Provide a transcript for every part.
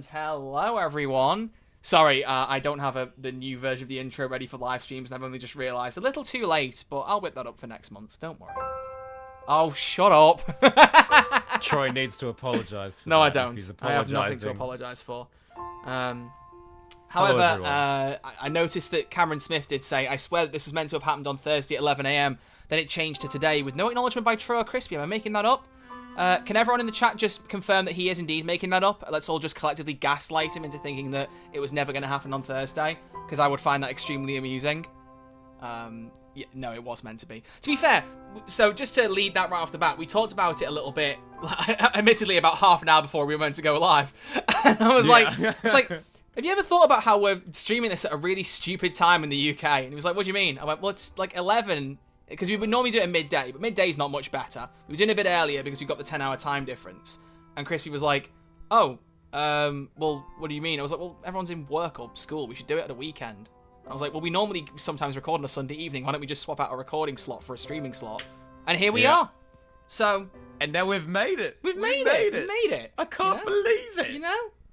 And hello, everyone. Sorry, I don't have the new version of the intro ready for live streams, and I've only just realised. A little too late, but I'll whip that up for next month. Don't worry. Oh, shut up. Troy needs to apologise for No, that I don't. He's I have nothing to apologise for. However, I noticed that Cameron Smith did say, I swear that this was meant to have happened on Thursday at 11 a.m. Then it changed to today with no acknowledgement by Troy or Crispy. Am I making that up? Can everyone in the chat just confirm that he is indeed making that up? Let's all just collectively gaslight him into thinking that it was never going to happen on Thursday, because I would find that extremely amusing. Yeah, no, it was meant to be. To be fair, so just to lead that right off the bat, we talked about it a little bit, admittedly about half an hour before we were meant to go live. And I was like, it's like, have you ever thought about how we're streaming this at a really stupid time in the UK? And he was like, what do you mean? I went, well, it's like 11... Because we would normally do it at midday, but midday's not much better. We were doing it a bit earlier because we've got the 10-hour time difference. And Crispy was like, oh, well, what do you mean? I was like, well, everyone's in work or school. We should do it at a weekend. I was like, well, we normally sometimes record on a Sunday evening. Why don't we just swap out a recording slot for a streaming slot? And here we are. So... And now we've made it. We've made it. We made it. I can't believe it.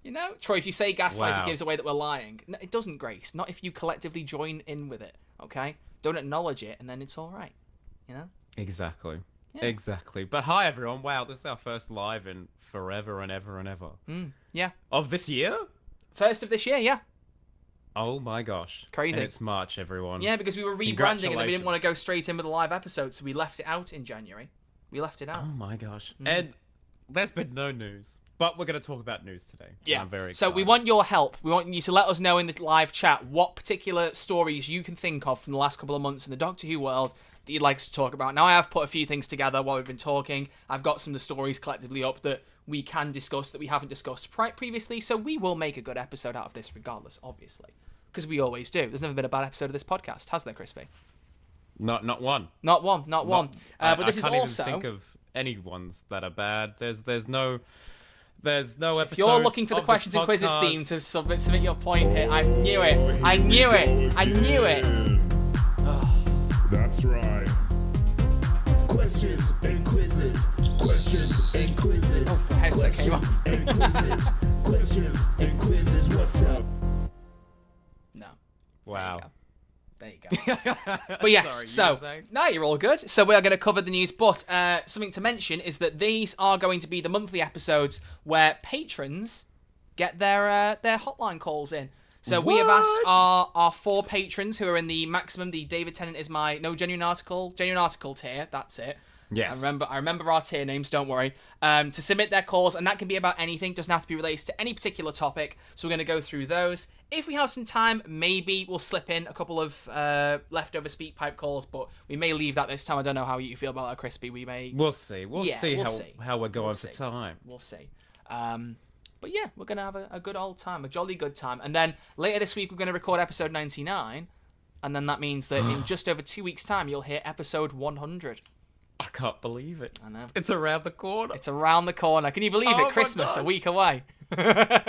You know? Troy, if you say gaslight, it gives away that we're lying. No, it doesn't, Grace. Not if you collectively join in with it, okay? Don't acknowledge it, and then it's all right. You know? Exactly. Yeah. Exactly. But hi, everyone. Wow, this is our first live in forever and ever and ever. Yeah. Of this year? First of this year, yeah. Oh my gosh. Crazy. And it's March, everyone. Yeah, because we were rebranding and then we didn't want to go straight in with a live episode, so we left it out in January. We left it out. Oh my gosh. And there's been no news. But we're going to talk about news today. Yeah. I'm very excited. So we want your help. We want you to let us know in the live chat what particular stories you can think of from the last couple of months in the Doctor Who world that you'd like us to talk about. Now, I have put a few things together while we've been talking. I've got some of the stories collectively up that we can discuss that we haven't discussed previously, so we will make a good episode out of this regardless, obviously. Because we always do. There's never been a bad episode of this podcast, has there, Crispy? Not one. Not one. But this is also... I can't even think of any ones that are bad. There's no episode. If you're looking for the questions and quizzes theme to submit your point here, I knew it. I knew it. That's right. Questions and quizzes. Questions and quizzes. Oh, for head's sake, came off. And quizzes. Questions and quizzes. What's up? No. Wow. There you go. But yes, no, you're all good. So we are going to cover the news, but something to mention is that these are going to be the monthly episodes where patrons get their hotline calls in. So we have asked our 4 patrons who are in the maximum, the David Tennant is my genuine article tier, that's it. Yes. I remember our tier names, don't worry. To submit their calls, and that can be about anything, doesn't have to be related to any particular topic. So we're going to go through those. If we have some time, maybe we'll slip in a couple of leftover speak pipe calls, but we may leave that this time. I don't know how you feel about that, Crispy. We'll see. We'll see how we're going for time. We'll see. But yeah, we're going to have a good old time, a jolly good time. And then later this week, we're going to record episode 99. And then that means that in just over 2 weeks' time, you'll hear episode 100. I can't believe it. I know. It's around the corner. It's around the corner. Can you believe it? Christmas, a week away.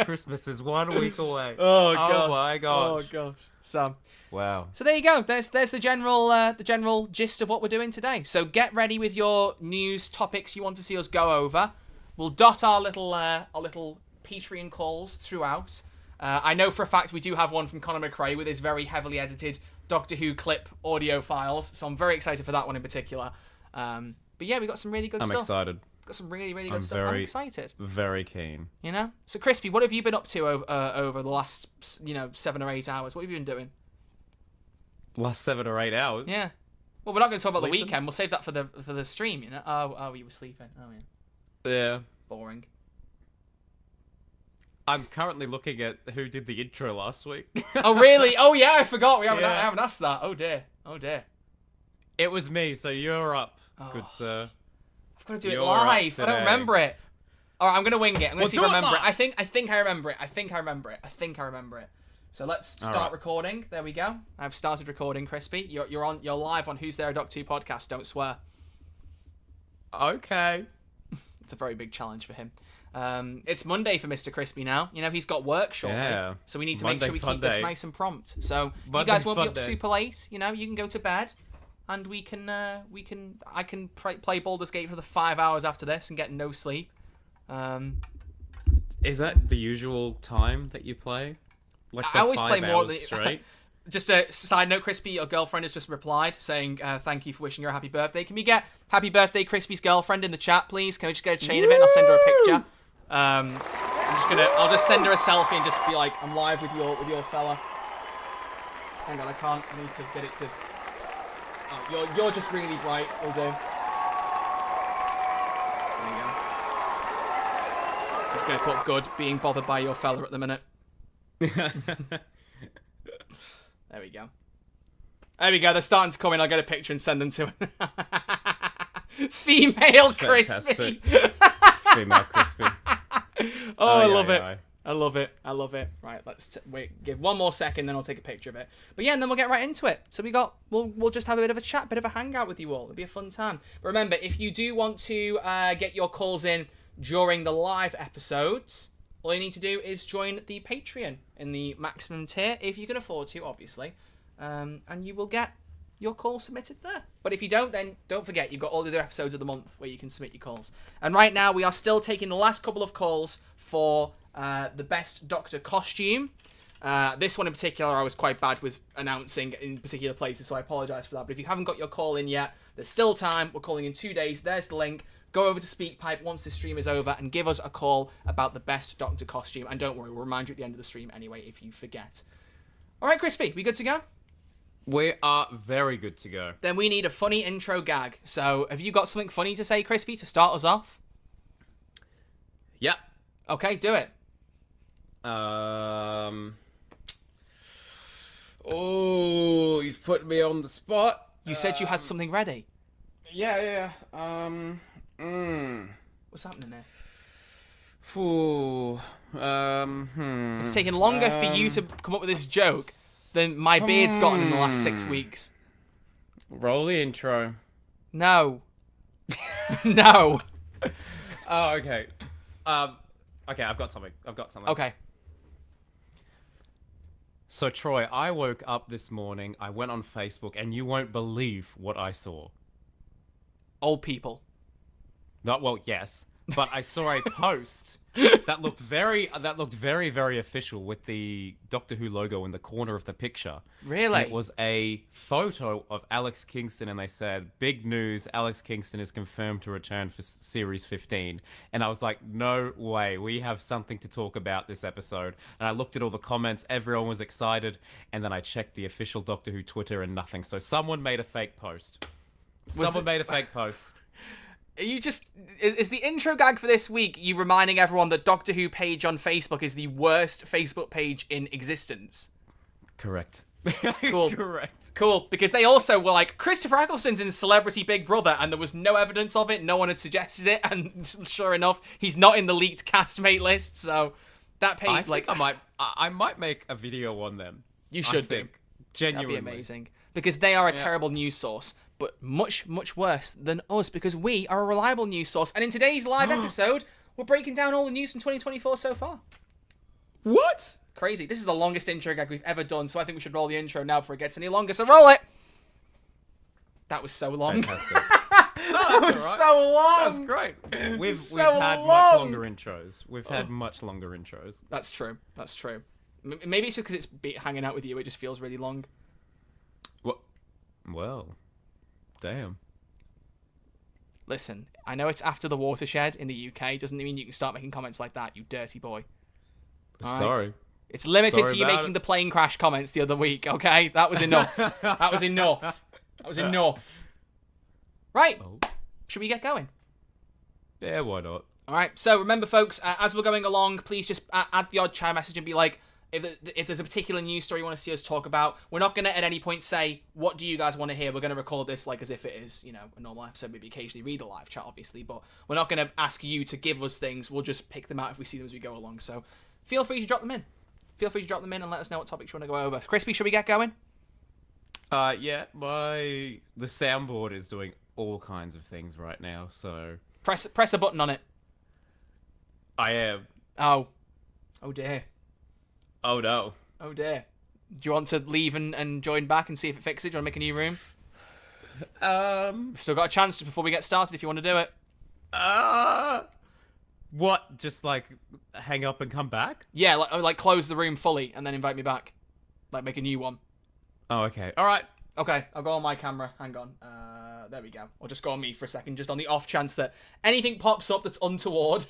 Christmas is 1 week away. Oh, gosh. Oh, my gosh. Oh, gosh. So, wow. So there you go. There's the general gist of what we're doing today. So get ready with your news topics you want to see us go over. We'll dot our little Patreon calls throughout. I know for a fact we do have one from Conor McCrae with his very heavily edited Doctor Who clip audio files, so I'm very excited for that one in particular. But yeah, we got some really good stuff. I'm excited. Got some really good stuff. I'm excited. Very keen. You know. So Crispy, what have you been up to over the last 7 or 8 hours? What have you been doing? Last 7 or 8 hours. Yeah. Well, we're not going to talk about the weekend. We'll save that for the stream. You know. Oh, you were sleeping. Oh yeah. Yeah. Boring. I'm currently looking at who did the intro last week. Oh really? Oh yeah, I forgot. I haven't asked that. Oh dear. It was me, so you're up, good sir. I've got to do it live. I don't remember it. All right, I'm gonna wing it. I'm gonna see if I remember it. I think I remember it. So let's start recording. There we go. I've started recording, Crispy. You're live on Who's There, a Doctor Who podcast. Don't swear. Okay. It's a very big challenge for him. It's Monday for Mr. Crispy now. You know, he's got work shortly, so we need to make sure we keep this nice and prompt. So you guys won't be up super late. You know, you can go to bed, and I can play Baldur's Gate for the 5 hours after this and get no sleep. Is that the usual time that you play? Like for I always 5 play more hours straight? Just a side note, Crispy, your girlfriend has just replied saying thank you for wishing her a happy birthday. Can we get happy birthday Crispy's girlfriend in the chat, please? Can we just get a chain of it and I'll send her a picture? I'll just send her a selfie and just be like, I'm live with your fella. Hang on, I need to get it to... Oh, you're just really bright, will do. There you go. I'm just going to put good, being bothered by your fella at the minute. There we go. There we go. They're starting to come in. I'll get a picture and send them to her. Female Crispy. Female Crispy. I love it. I love it. I love it. Right, let's wait. Give one more second, then I'll take a picture of it. But yeah, and then we'll get right into it. So we'll just have a bit of a chat, bit of a hangout with you all. It'll be a fun time. But remember, if you do want to get your calls in during the live episodes, all you need to do is join the Patreon in the maximum tier, if you can afford to, obviously. And you will get your call submitted there. But if you don't, then don't forget, you've got all the other episodes of the month where you can submit your calls. And right now, we are still taking the last couple of calls for the best Doctor costume. This one in particular, I was quite bad with announcing in particular places, so I apologise for that. But if you haven't got your call in yet, there's still time. We're calling in 2 days. There's the link. Go over to SpeakPipe once this stream is over and give us a call about the best Doctor costume. And don't worry, we'll remind you at the end of the stream anyway if you forget. All right, Crispy, we good to go? We are very good to go. Then we need a funny intro gag. So have you got something funny to say, Crispy, to start us off? Yeah. Okay, do it. Oh, he's putting me on the spot. You said you had something ready. Yeah. What's happening there? Ooh. It's taken longer for you to come up with this joke than my beard's gotten in the last 6 weeks. Roll the intro. No. No. Oh, okay. Okay, I've got something. Okay. So, Troy, I woke up this morning, I went on Facebook, and you won't believe what I saw. Old people. Well, yes. But I saw a post that looked very, very official with the Doctor Who logo in the corner of the picture. Really? And it was a photo of Alex Kingston, and they said, "Big news! Alex Kingston is confirmed to return for Series 15." And I was like, "No way! We have something to talk about this episode." And I looked at all the comments; everyone was excited. And then I checked the official Doctor Who Twitter, and nothing. So someone made a fake post. Are you just... Is the intro gag for this week you reminding everyone that Doctor Who page on Facebook is the worst Facebook page in existence? Correct. Cool. Correct. Cool, because they also were like, Christopher Eccleston's in Celebrity Big Brother, and there was no evidence of it, no one had suggested it, and sure enough, he's not in the leaked castmate list, so that page, I might make a video on them. You should do. Genuinely. That'd be amazing. Because they are a terrible news source, but much, much worse than us, because we are a reliable news source. And in today's live episode, we're breaking down all the news from 2024 so far. What? Crazy. This is the longest intro gag we've ever done, so I think we should roll the intro now before it gets any longer. So roll it! That was so long. Fantastic. That was so long! That's great. We've So had long. much longer intros. We've had much longer intros. That's true. That's true. Maybe it's just because it's hanging out with you, it just feels really long. What? Well, damn. Listen, I know it's after the watershed in the UK. Doesn't mean you can start making comments like that, you dirty boy. All Sorry. right? It's limited Sorry to you about making it. the plane crash comments the other week, okay? That was enough. That was enough. That was enough. Right. Oh. Should we get going? Yeah, why not? All right. So remember, folks, as we're going along, please just add the odd chat message and be like, if there's a particular news story you want to see us talk about, we're not going to at any point say, what do you guys want to hear? We're going to record this like as if it is, you know, a normal episode. Maybe occasionally read a live chat, obviously, but we're not going to ask you to give us things. We'll just pick them out if we see them as we go along. So feel free to drop them in. Feel free to drop them in and let us know what topics you want to go over. Crispy, should we get going? Yeah, the soundboard is doing all kinds of things right now, so... Press a button on it. I am. Oh dear. Oh no. Oh dear. Do you want to leave and join back and see if it fixes it? Do you want to make a new room? Still got a chance before we get started if you want to do it. What? Just like hang up and come back? Yeah, like close the room fully and then invite me back. Like make a new one. Oh, okay. All right. Okay, I'll go on my camera. Hang on. There we go. I'll just go on me for a second, just on the off chance that anything pops up that's untoward.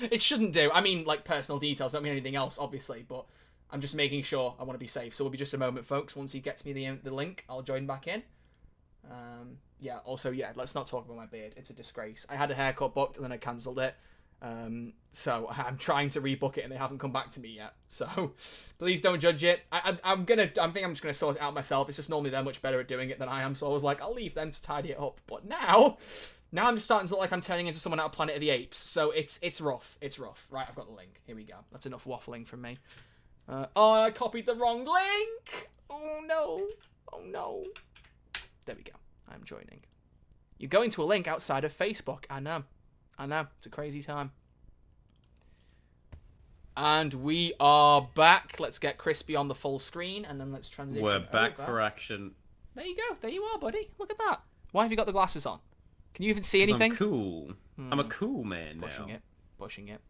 It shouldn't do. I mean, like, personal details. Don't mean anything else, obviously, but I'm just making sure I want to be safe. So it'll be just a moment, folks. Once he gets me the link, I'll join back in. Yeah, also, yeah, let's not talk about my beard. It's a disgrace. I had a haircut booked, and then I cancelled it. So I'm trying to rebook it, and they haven't come back to me yet. So please don't judge it. I think I'm just gonna sort it out myself. It's just normally they're much better at doing it than I am. So I was like, I'll leave them to tidy it up. But now I'm just starting to look like I'm turning into someone out of Planet of the Apes. So it's rough. It's rough. Right, I've got the link. Here we go. That's enough waffling from me. Oh, I copied the wrong link. Oh no. Oh no. There we go. I'm joining. You're going to a link outside of Facebook. I know. It's a crazy time. And we are back. Let's get Crispy on the full screen, and then let's transition. We're back over. for action. There you go. There you are, buddy. Look at that. Why have you got the glasses on? Can you even see anything? I'm cool. I'm a cool man now. Pushing it.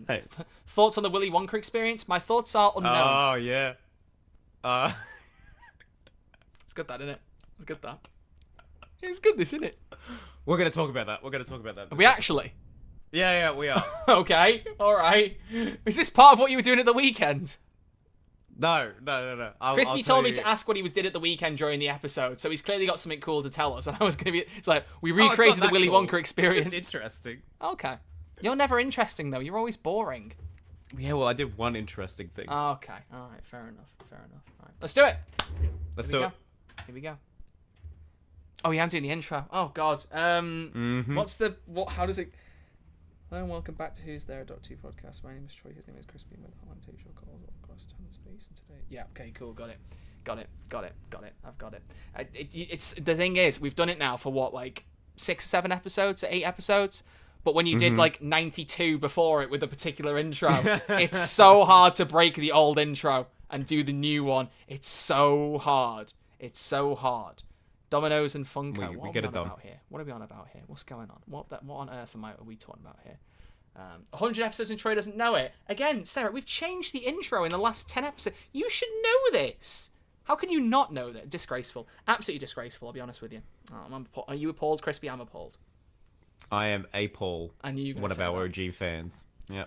Hey. Thoughts on the Willy Wonka experience? My thoughts are unknown. Oh, yeah. It's good, that, isn't it? It's good, that. It's good, this, isn't it? We're going to talk about that. Are we actually? Yeah, we are. Okay, alright. Is this part of what you were doing at the weekend? No. Crispy told me to ask what he did at the weekend during the episode, so he's clearly got something cool to tell us, and I was going to be... It's like, we recreated the Willy Wonka experience. It's just interesting. Okay. You're never interesting, though. You're always boring. Yeah, well, I did one interesting thing. Okay, alright, fair enough. Alright, let's do it! Let's do it. Here we go. Oh, yeah, I'm doing the intro. Oh, God. How does it... Hello and welcome back to Who's There, .2 podcast. My name is Troy, his name is Crispy, and we're the take your calls all across time and space. And today... Yeah, okay, cool, got it. I've got it. It's the thing is, we've done it now for what, like 6 or 7 episodes, 8 episodes? But when you did like 92 before it with a particular intro, it's so hard to break the old intro and do the new one. It's so hard. Dominoes and Funko. What are we on about here? What's going on? What on earth are we talking about here? 100 episodes and Troy doesn't know it. Again, Sarah, we've changed the intro in the last 10 episodes. You should know this. How can you not know that? Disgraceful. Absolutely disgraceful, I'll be honest with you. Are you appalled, Crispy? I'm appalled. I am Paul. And you one of our OG fans. Yeah.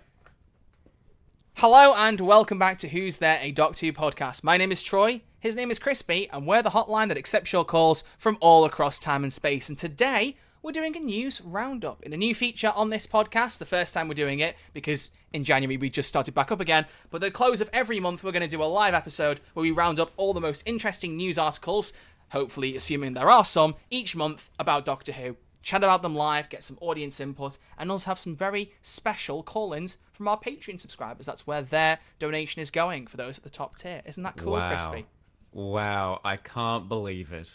Hello and welcome back to Who's There, a Doc 2 podcast. My name is Troy, his name is Crispy, and we're the hotline that accepts your calls from all across time and space. And today, we're doing a news roundup in a new feature on this podcast. The first time we're doing it, because in January we just started back up again. But at the close of every month, we're going to do a live episode where we round up all the most interesting news articles, hopefully assuming there are some, each month about Doctor Who. Chat about them live, get some audience input, and also have some very special call-ins from our Patreon subscribers. That's where their donation is going for those at the top tier. Isn't that cool, Crispy? Wow, I can't believe it.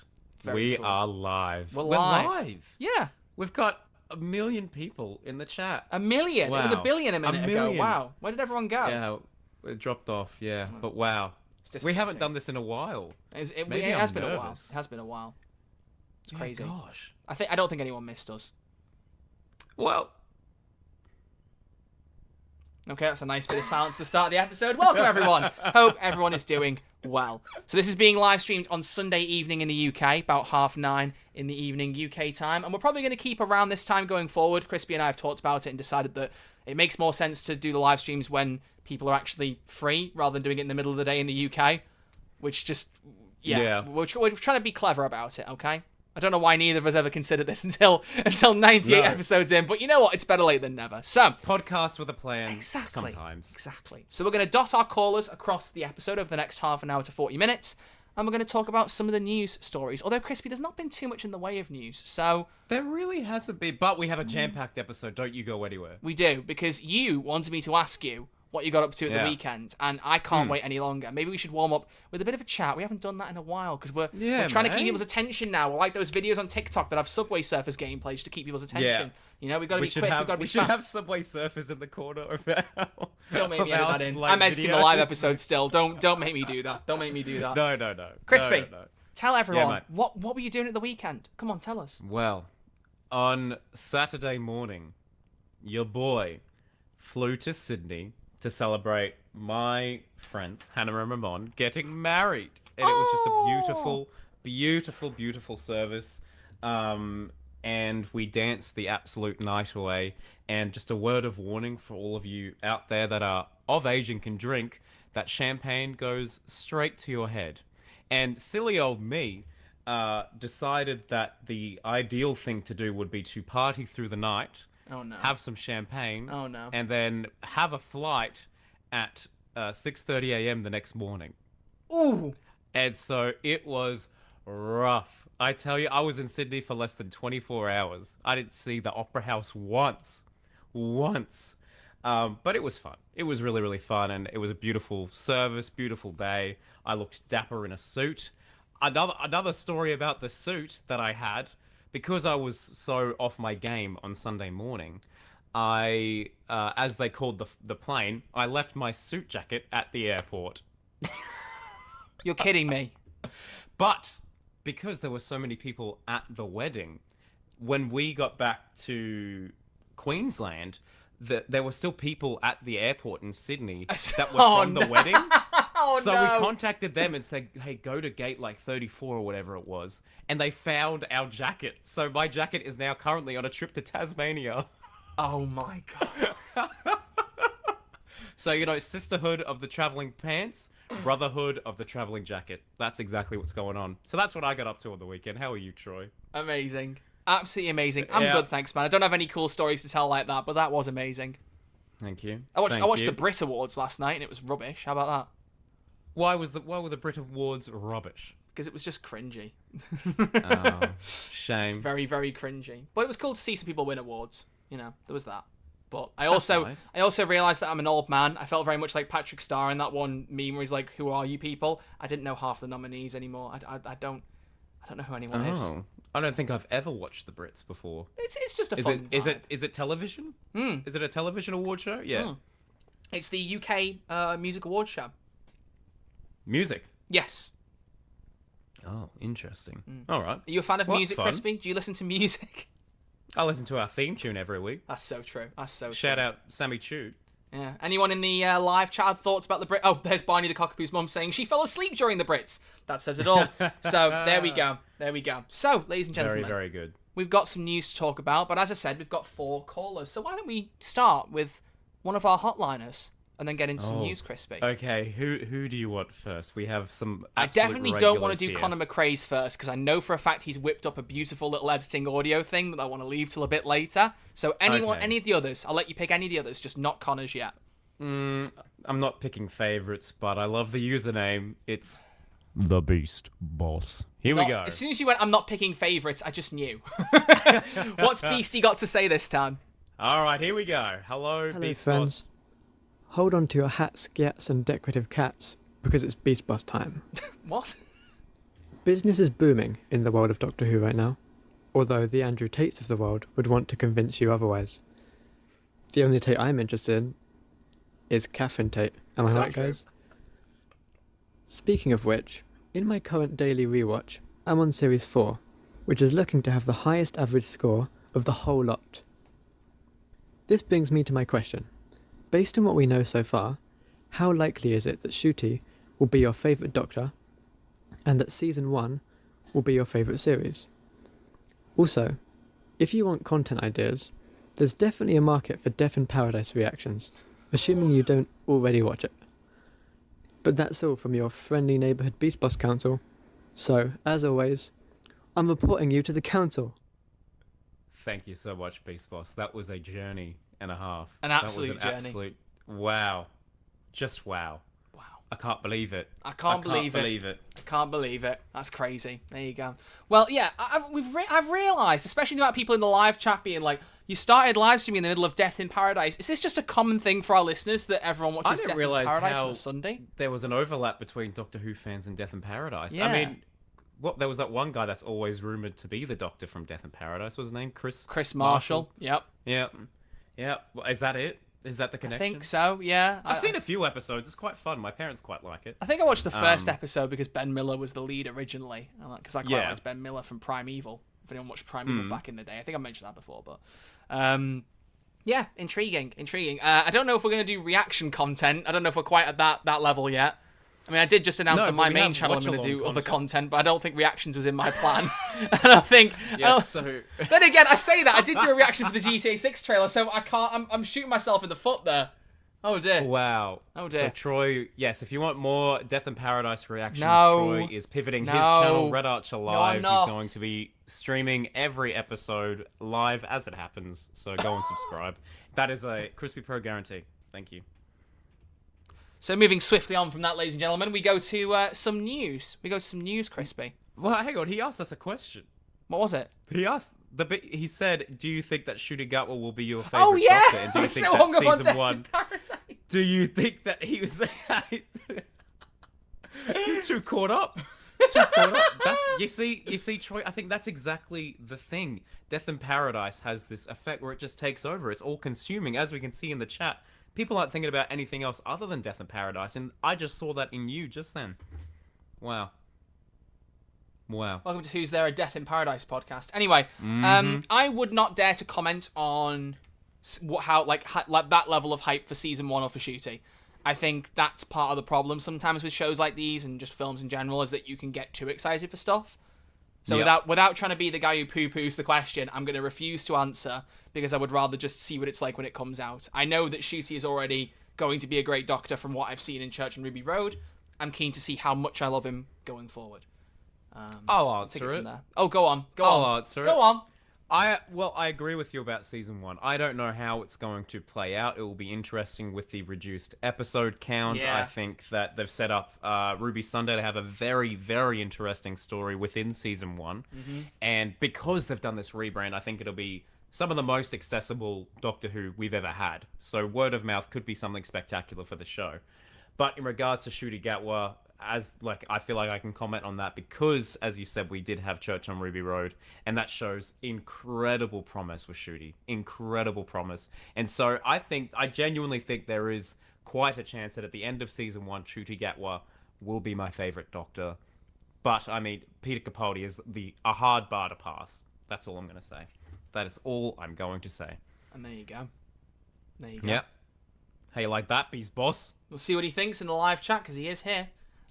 We are live. We're live. Yeah. We've got 1 million people in the chat. 1 million? Wow. It was 1 billion a minute ago. Wow. Where did everyone go? Yeah, it dropped off, yeah. But wow. We haven't done this in a while. It has been a while. It has been a while. It's crazy. Gosh. I don't think anyone missed us. Well. Okay, that's a nice bit of silence to start the episode. Welcome, everyone. Hope everyone is doing well. So this is being live streamed on Sunday evening in the UK, about 9:30 in the evening UK time. And we're probably going to keep around this time going forward. Crispy and I have talked about it and decided that it makes more sense to do the live streams when people are actually free rather than doing it in the middle of the day in the UK. Which just, we're trying to be clever about it, okay? I don't know why neither of us ever considered this until 98 episodes in, but you know what? It's better late than never. So, podcast with a plan. Sometimes. Exactly. So we're going to dot our callers across the episode over the next half an hour to 40 minutes, and we're going to talk about some of the news stories. Although, Crispy, there's not been too much in the way of news, so... There really hasn't been, but we have a jam-packed episode. Don't you go anywhere. We do, because you wanted me to ask you what you got up to at the weekend, and I can't wait any longer. Maybe we should warm up with a bit of a chat. We haven't done that in a while, because we're trying to keep people's attention now. We're like those videos on TikTok that have Subway Surfers gameplays to keep people's attention. You know, we've got to be quick, we've got to be We should have Subway Surfers in the corner of our... Don't make me edit that in. I'm editing the live episode still. Don't make me do that. Don't make me do that. No. Crispy, tell everyone, what were you doing at the weekend? Come on, tell us. Well, on Saturday morning, your boy flew to Sydney to celebrate my friends, Hannah and Ramon, getting married. And it was just a beautiful, beautiful, beautiful service. And we danced the absolute night away. And just a word of warning for all of you out there that are of age and can drink, that champagne goes straight to your head. And silly old me decided that the ideal thing to do would be to party through the night, Oh no. have some champagne, Oh no. and then have a flight at 6:30 a.m. the next morning. Ooh. And so it was rough. I tell you, I was in Sydney for less than 24 hours. I didn't see the Opera House once. But it was fun. It was really, really fun, and it was a beautiful service, beautiful day. I looked dapper in a suit. Another story about the suit that I had, because I was so off my game on Sunday morning, I, as they called the plane, I left my suit jacket at the airport. You're kidding me. But because there were so many people at the wedding, when we got back to Queensland, there were still people at the airport in Sydney that were from the wedding. So we contacted them and said, hey, go to gate like 34 or whatever it was. And they found our jacket. So my jacket is now currently on a trip to Tasmania. Oh my god. So, you know, sisterhood of the traveling pants, brotherhood of the traveling jacket. That's exactly what's going on. So that's what I got up to on the weekend. How are you, Troy? Amazing. Absolutely amazing. I'm good, thanks, man. I don't have any cool stories to tell like that, but that was amazing. Thank you. I watched the Brit Awards last night, and it was rubbish. How about that? Why were the Brit Awards rubbish? Because it was just cringy. Oh, shame. Just very, very cringy. But it was cool to see some people win awards. You know, there was that. But I also realised that I'm an old man. I felt very much like Patrick Starr in that one meme where he's like, "Who are you people?" I didn't know half the nominees anymore. I don't know who anyone is. I don't think I've ever watched the Brits before. It's just a fun vibe. Is it television? Is it a television award show? Yeah. It's the UK Music Awards show. Music? Yes. Oh, interesting. All right. Are you a fan of music, fun. Crispy? Do you listen to music? I listen to our theme tune every week. That's so true. Shout out Sammy Chu. Yeah. Anyone in the live chat had thoughts about the Brit? Oh, there's Barney the Cockapoo's mum saying she fell asleep during the Brits. That says it all. So there we go. So, ladies and gentlemen, Very, very good. We've got some news to talk about, but as I said, we've got 4 callers. So why don't we start with one of our hotliners and then get into some news, Crispy? Okay, who do you want first? We have some I definitely don't want to do here. Conor McCrae's first, because I know for a fact he's whipped up a beautiful little editing audio thing that I want to leave till a bit later. So any of the others, I'll let you pick any of the others, just not Conor's yet. I'm not picking favorites, but I love the username. It's the Beast Boss. Here we go. As soon as you went, I'm not picking favorites, I just knew. What's Beastie got to say this time? All right, here we go. Hello Beast friends. Boss. Hold on to your hats, gyats, and decorative cats, because it's Beast Boss time. What? Business is booming in the world of Doctor Who right now, although the Andrew Tates of the world would want to convince you otherwise. The only Tate I'm interested in is Catherine Tate. Am I right, guys? Speaking of which, in my current daily rewatch, I'm on Series 4, which is looking to have the highest average score of the whole lot. This brings me to my question. Based on what we know so far, how likely is it that Ncuti will be your favourite Doctor, and that Season 1 will be your favourite series? Also, if you want content ideas, there's definitely a market for Death in Paradise reactions, assuming you don't already watch it. But that's all from your friendly neighbourhood Beast Boss Council. So, as always, I'm reporting you to the council. Thank you so much, Beast Boss. That was a journey and a half. An absolute that was journey. Absolute wow. Just wow. Wow. I can't believe it. I can't believe it. That's crazy. There you go. Well, yeah, I've realised, especially about people in the live chat being like, you started live streaming in the middle of Death in Paradise. Is this just a common thing for our listeners that everyone watches Death in Paradise on a Sunday? There was an overlap between Doctor Who fans and Death in Paradise. Yeah. I mean, there was that one guy that's always rumoured to be the Doctor from Death in Paradise. What was his name? Chris Marshall. Yep. Yeah. Well, is that it? Is that the connection? I think so, yeah. I've seen a few episodes. It's quite fun. My parents quite like it. I think I watched the first episode because Ben Miller was the lead originally. Because I quite Yeah. liked Ben Miller from Primeval. If anyone watched Primeval back in the day. I think I mentioned that before, but... Yeah, intriguing. I don't know if we're going to do reaction content. I don't know if we're quite at that level yet. I mean, I did just announce No, on but my we main have channel I'm going to do watch-along other content. content, but I don't think reactions was in my plan. And I think... Yes, so Then again, I say that. I did do a reaction for the GTA 6 trailer, so I can't... I'm shooting myself in the foot there. Oh, dear. wow. Oh, dear. So Troy, yes, if you want more Death in Paradise reactions, No. Troy is pivoting his No. channel, Red Archer I'm Live. not. He's going to be streaming every episode live as it happens. So go and subscribe. That is a Crispy Pro guarantee. Thank you. So moving swiftly on from that, ladies and gentlemen, we go to some news. Crispy. Well, hang on. He asked us a question. What was it? He asked he said, "Do you think that Shooty Gatwa will be your favorite Oh, yeah! Doctor? And do I you was think so that hung up on season Death in 1? Paradise. Do you think that he was? You're too caught up. That's you see, Troy. I think that's exactly the thing. Death in Paradise has this effect where it just takes over. It's all consuming, as we can see in the chat. People aren't thinking about anything else other than Death in Paradise, and I just saw that in you just then. Wow. Welcome to Who's There, a Death in Paradise podcast. Anyway, I would not dare to comment on how that level of hype for season 1 or for Shooty. I think that's part of the problem sometimes with shows like these and just films in general, is that you can get too excited for stuff. So without trying to be the guy who poo-poos the question, I'm going to refuse to answer because I would rather just see what it's like when it comes out. I know that Shooty is already going to be a great Doctor from what I've seen in Church and Ruby Road. I'm keen to see how much I love him going forward. I'll Take answer it it. from there. Oh, go on. I'll answer it. Go on. I agree with you about season 1. I don't know how it's going to play out. It will be interesting with the reduced episode count. Yeah. I think that they've set up Ruby Sunday to have a very, very interesting story within season 1. And because they've done this rebrand, I think it'll be some of the most accessible Doctor Who we've ever had. So word of mouth could be something spectacular for the show. But in regards to Shooty Gatwa, I feel like I can comment on that because, as you said, we did have Church on Ruby Road, and that shows incredible promise with Shooty. Incredible promise. And so I genuinely think there is quite a chance that at the end of season 1, Shooty Gatwa will be my favorite Doctor. But, I mean, Peter Capaldi is a hard bar to pass. That's all I'm going to say. That is all I'm going to say. And there you go. Yep. How you like that, Beast Boss? We'll see what he thinks in the live chat because he is here.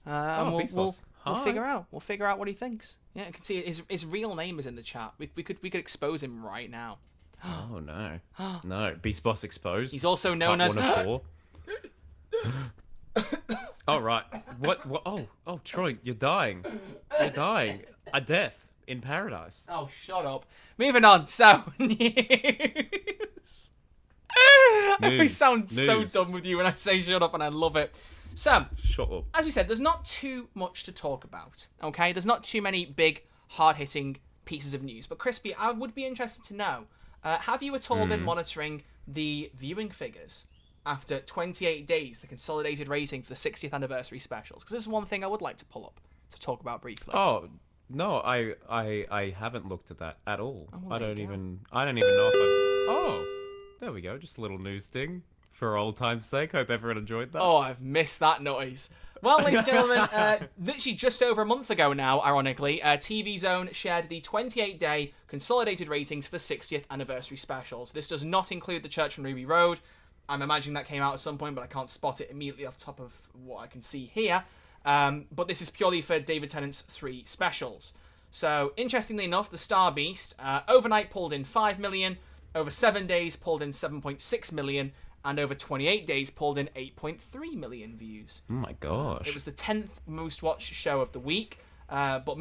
And Beast we'll Boss. Hi. figure out. We'll figure out what he thinks. Yeah, I can see his real name is in the chat. We could expose him right now. Oh no, no! Beast Boss exposed. He's also known as. 1 of 4. Oh right. What? Oh, Troy, you're dying. You're dying. A death in paradise. Oh, shut up. Moving on. So news. I sound so News. dumb with you when I say shut up, and I love it. So, Shut up. as we said, there's not too much to talk about, okay? There's not too many big, hard-hitting pieces of news. But, Crispy, I would be interested to know, have you at all been monitoring the viewing figures after 28 days, the consolidated rating for the 60th anniversary specials? Because this is one thing I would like to pull up to talk about briefly. Oh no, I haven't looked at that at all. well, I there don't you go. even know if I've. Oh, there we go. Just a little news thing for old time's sake. Hope everyone enjoyed that. Oh, I've missed that noise. Well, ladies and gentlemen, literally just over a month ago now, ironically, TV Zone shared the 28-day consolidated ratings for the 60th anniversary specials. This does not include the Church on Ruby Road. I'm imagining that came out at some point, but I can't spot it immediately off the top of what I can see here. But this is purely for David Tennant's 3 specials. So, interestingly enough, the Star Beast overnight pulled in 5 million, over 7 days pulled in 7.6 million, and over 28 days pulled in 8.3 million views. Oh my gosh. It was the 10th most watched show of the week, but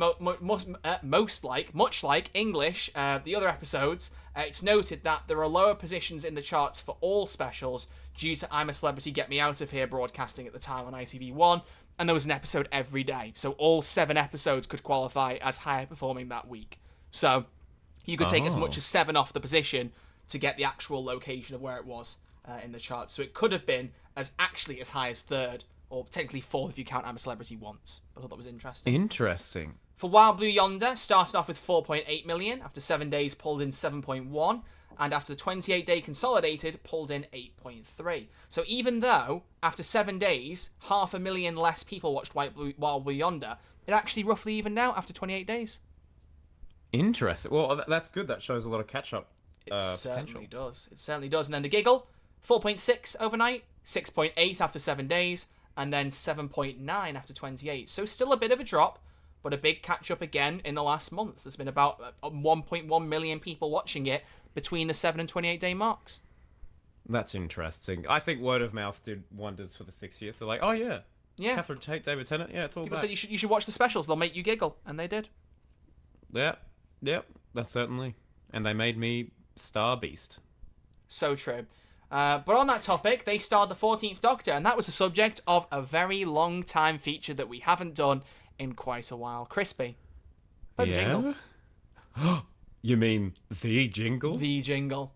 much like English, the other episodes, it's noted that there are lower positions in the charts for all specials due to I'm a Celebrity, Get Me Out of Here broadcasting at the time on ITV1, and there was an episode every day, so all 7 episodes could qualify as higher performing that week. So you could take as much as 7 off the position to get the actual location of where it was in the chart. So it could have been as high as 3rd, or technically 4th if you count I'm a Celebrity once. I thought that was interesting. Interesting. For Wild Blue Yonder, started off with 4.8 million, after 7 days pulled in 7.1, and after the 28-day consolidated, pulled in 8.3. So even though, after 7 days, 500,000 less people watched Wild Blue Yonder, it actually roughly evened out after 28 days. Interesting. Well, that's good. That shows a lot of catch-up It potential. certainly does. It certainly does. And then the giggle, 4.6 overnight, 6.8 after 7 days, and then 7.9 after 28. So still a bit of a drop, but a big catch-up again in the last month. There's been about 1.1 million people watching it between the 7 and 28-day marks. That's interesting. I think word of mouth did wonders for the 60th. They're like, oh yeah, Yeah. Catherine Tate, David Tennant, yeah, it's all People back. said you should watch the specials. They'll make you giggle, and they did. Yeah, that's certainly. And they made me Star Beast. So true. But on that topic, they starred the 14th Doctor, and that was the subject of a very long time feature that we haven't done in quite a while. Crispy. Play the jingle. You mean the jingle? The jingle.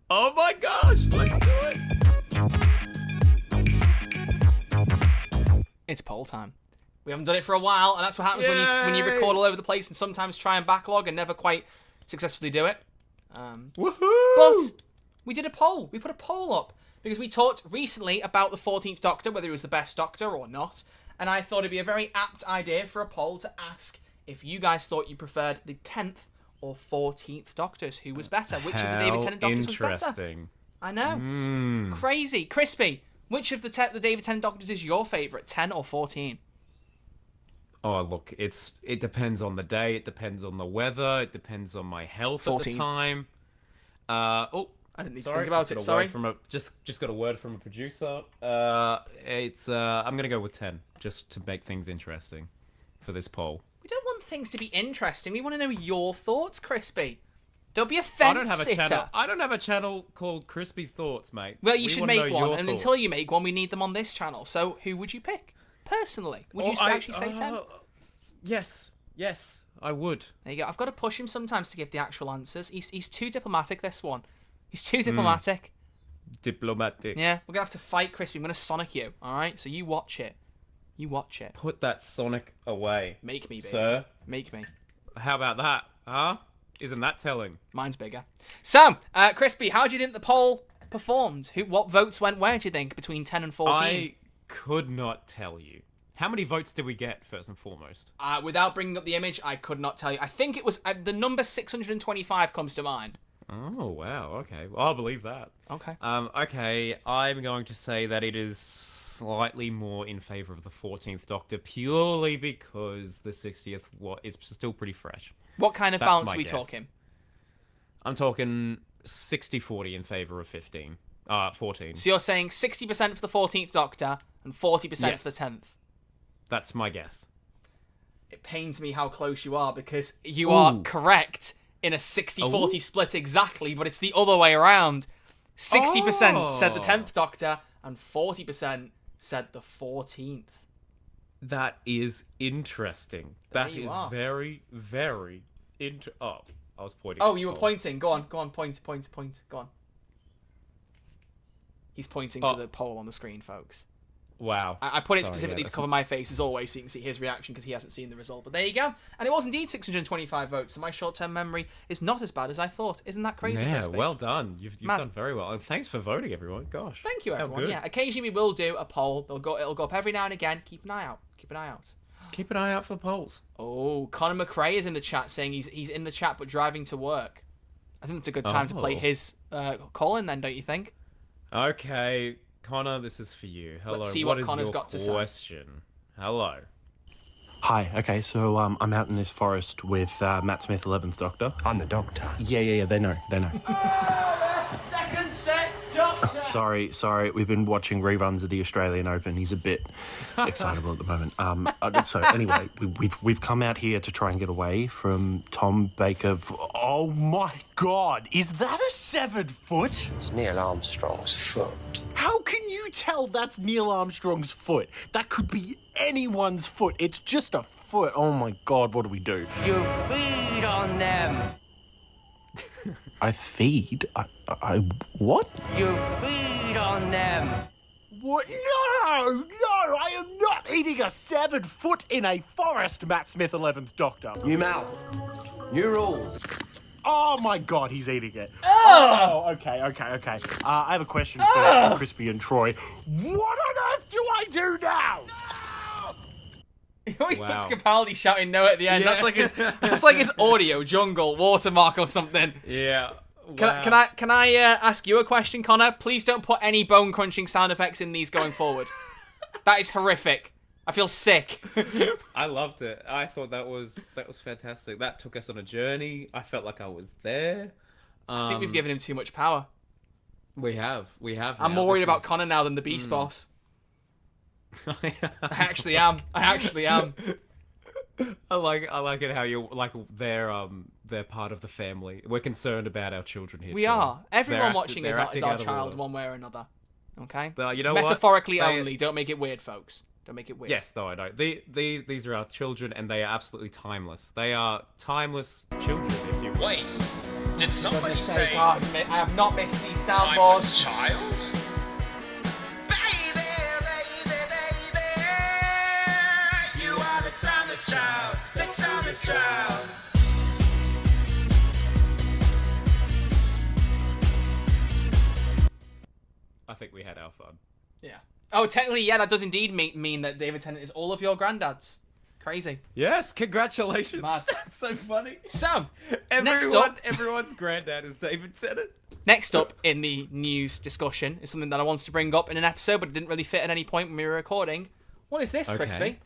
Oh my gosh, let's do it! It's poll time. We haven't done it for a while, and that's what happens when you record all over the place and sometimes try and backlog and never quite successfully do it. Woohoo! But we did a poll. We put a poll up because we talked recently about the 14th Doctor, whether he was the best Doctor or not, and I thought it'd be a very apt idea for a poll to ask if you guys thought you preferred the 10th or 14th Doctors. Who was better? Which of the David Tennant Doctors was better? Interesting. I know. Crazy. Crispy. Which of the David Tennant Doctors is your favourite, 10 or 14? Oh, look, it depends on the day, it depends on the weather, it depends on my health 14. at the time. I didn't need to think about it, sorry. Just got a word from a producer. I'm going to go with 10, just to make things interesting for this poll. We don't want things to be interesting. We want to know your thoughts, Crispy. Don't be a fence sitter. I don't have a channel called Crispy's Thoughts, mate. Well, you should make one, and thoughts. until you make one, we need them on this channel. So, who would you pick? Personally, would you actually say 10? Yes, I would. There you go. I've got to push him sometimes to give the actual answers. He's too diplomatic, this one. He's too diplomatic. Diplomatic. Yeah, we're going to have to fight Crispy. I'm going to Sonic you, alright? So you watch it. Put that Sonic away. Make me, baby. Sir. Make me. How about that, huh? Isn't that telling? Mine's bigger. So, Crispy, how do you think the poll performed? What votes went where, do you think, between 10 and 14? I could not tell you. How many votes did we get, first and foremost? Without bringing up the image, I could not tell you. I think it was... the number 625 comes to mind. Oh, wow. Okay. Well, I'll believe that. Okay. Okay, I'm going to say that it is slightly more in favour of the 14th Doctor, purely because the 60th is still pretty fresh. What kind of That's balance my are we guess. talking? I'm talking 60-40 in favour of 14. So you're saying 60% for the 14th Doctor and 40% Yes. for the 10th? That's my guess. It pains me how close you are, because you are correct in a 60-40 split exactly, but it's the other way around. 60% said the 10th Doctor and 40% said the 14th. That is interesting. That you is are. very, very Oh, I was pointing. Oh, you were pointing. Go on, point. Go on. He's pointing to the poll on the screen, folks. Wow. I put it Sorry, specifically yeah, to cover my face, as always, so you can see his reaction, because he hasn't seen the result. But there you go. And it was indeed 625 votes, so my short-term memory is not as bad as I thought. Isn't that crazy, Yeah, Crispy? well done. You've Mad. done very well. And thanks for voting, everyone. Gosh. Thank you, How everyone. good. Yeah, occasionally we will do a poll. It'll go up every now and again. Keep an eye out. Keep an eye out for the polls. Oh, Conor McCrae is in the chat saying he's in the chat but driving to work. I think it's a good time to play his call-in then, don't you think? Okay, Connor, this is for you. Hello. Let's see what is Connor's your got to say. question? Hello. Hi, okay, so I'm out in this forest with Matt Smith, 11th Doctor. I'm the Doctor. Yeah, they know. Second set, Doctor! Sorry, we've been watching reruns of the Australian Open. He's a bit excitable at the moment. So anyway, we've come out here to try and get away from Tom Baker. Oh my God, is that a 7 foot? It's Neil Armstrong's foot. How can you tell that's Neil Armstrong's foot? That could be anyone's foot. It's just a foot. Oh my God, what do we do? You feed on them. I feed? I what? You feed on them. What? No! I am not eating a 7 foot in a forest, Matt Smith, 11th Doctor. New mouth. New rules. Oh my God, he's eating it. Oh, okay. I have a question for Crispy and Troy. What on earth do I do now? He always Wow. puts Capaldi shouting no at the end. Yeah. That's like his audio jungle watermark or something. Yeah. Can I ask you a question, Connor? Please don't put any bone crunching sound effects in these going forward. That is horrific. I feel sick. I loved it. I thought that was fantastic. That took us on a journey. I felt like I was there. I think we've given him too much power. We have. I'm more worried about Connor now than the Beast Boss. I actually am. I like it how you're like they're part of the family. We're concerned about our children here. We are. Everyone watching is our child, one way or another. Okay. You know Metaphorically what? only. Don't make it weird, folks. Don't make it weird. Yes, though I know. These are our children, and they are absolutely timeless. They are timeless children. If you Wait, did somebody say I have not missed these soundboards. timeless child? Baby, you are the timeless child, the timeless child. I think we had our fun. Yeah. Oh, technically, yeah, that does indeed mean that David Tennant is all of your granddads. Crazy. Yes, congratulations. Mad. That's so funny. So, next up, everyone's granddad is David Tennant. next up in the news discussion is something that I wanted to bring up in an episode, but it didn't really fit at any point when we were recording. What is this, Okay. Crispy?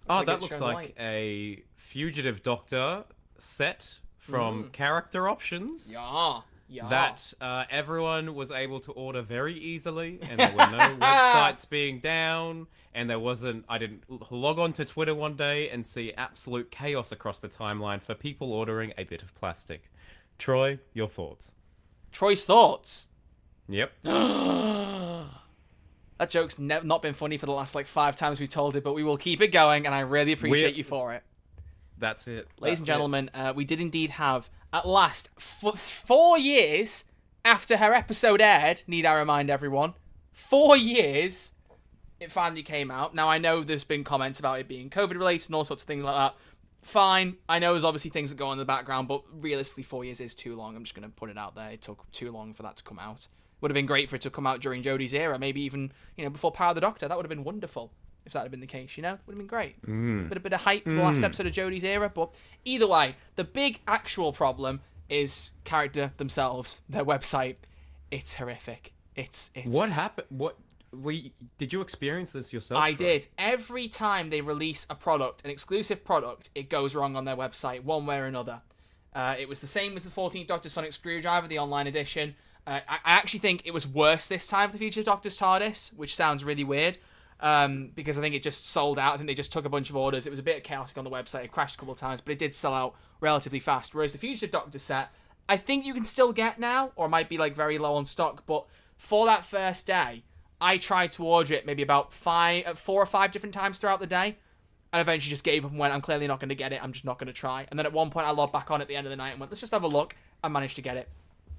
Oh, that looks like a Fugitive Doctor set from Character Options. Yeah. That everyone was able to order very easily, and there were no websites being down, and I didn't log on to Twitter one day and see absolute chaos across the timeline for people ordering a bit of plastic. Troy, your thoughts? Troy's thoughts. Yep. That joke's not been funny for the last 5 times we told it, but we will keep it going, and I really appreciate you for it. That's it. Ladies and gentlemen, we did indeed have, at last, 4 years after her episode aired, need I remind everyone, 4 years, it finally came out. Now, I know there's been comments about it being COVID-related and all sorts of things like that. Fine. I know there's obviously things that go on in the background, but realistically, 4 years is too long. I'm just going to put it out there. It took too long for that to come out. Would have been great for it to come out during Jodie's era, maybe even, before Power of the Doctor. That would have been wonderful. If that had been the case, would have been great. But a bit of hype for the last episode of Jodie's era. But either way, the big actual problem is character themselves, their website. It's horrific. It's What happened? Did you experience this yourself? I did. Every time they release a product, an exclusive product, it goes wrong on their website, one way or another. It was the same with the 14th Doctor Sonic Screwdriver, the online edition. I actually think it was worse this time for the Future Doctor's TARDIS, which sounds really weird. Because I think it just sold out. I think they just took a bunch of orders. It was a bit chaotic on the website. It crashed a couple of times, but it did sell out relatively fast. Whereas the Fugitive Doctor set, I think you can still get now, or might be very low on stock. But for that first day, I tried to order it maybe about 4 or 5 different times throughout the day, and eventually just gave up and went, I'm clearly not going to get it. I'm just not going to try. And then at one point, I logged back on at the end of the night and went, let's just have a look. I managed to get it.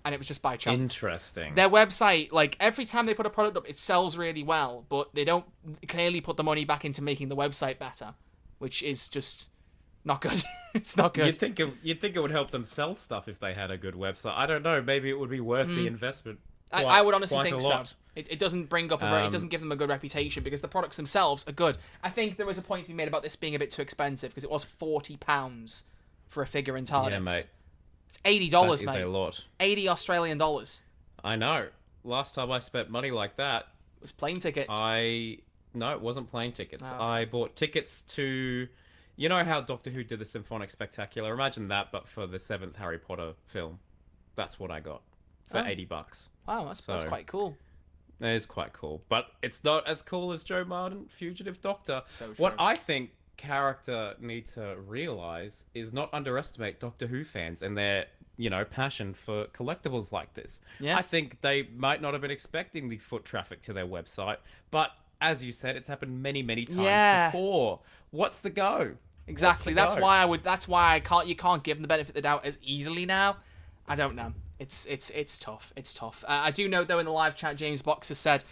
And it was just by chance. Interesting. Their website, every time they put a product up, it sells really well, but they don't clearly put the money back into making the website better, which is just not good. It's not good. You'd think it would help them sell stuff if they had a good website. I don't know. Maybe it would be worth the investment. I would honestly think so. Lot. It doesn't bring up it doesn't give them a good reputation because the products themselves are good. I think there was a point to be made about this being a bit too expensive because it was £40 for a figure in TARDIS. Yeah, mate. It's $80, that mate. Is a lot. 80 Australian dollars. I know. Last time I spent money like that, It was plane tickets. No, it wasn't plane tickets. Oh. I bought tickets to, you know how Doctor Who did the Symphonic Spectacular? Imagine that, but for the 7th Harry Potter film. That's what I got for $80. Wow, that's quite cool. That is quite cool, but it's not as cool as Joe Martin, Fugitive Doctor. So true. What I think character need to realize is not underestimate Doctor Who fans and their passion for collectibles like this. Yeah. I think they might not have been expecting the foot traffic to their website, but as you said, it's happened many times before. What's the go? Exactly. That's why you can't give them the benefit of the doubt as easily now. I don't know. It's tough. It's tough. I do note though in the live chat, James Boxer said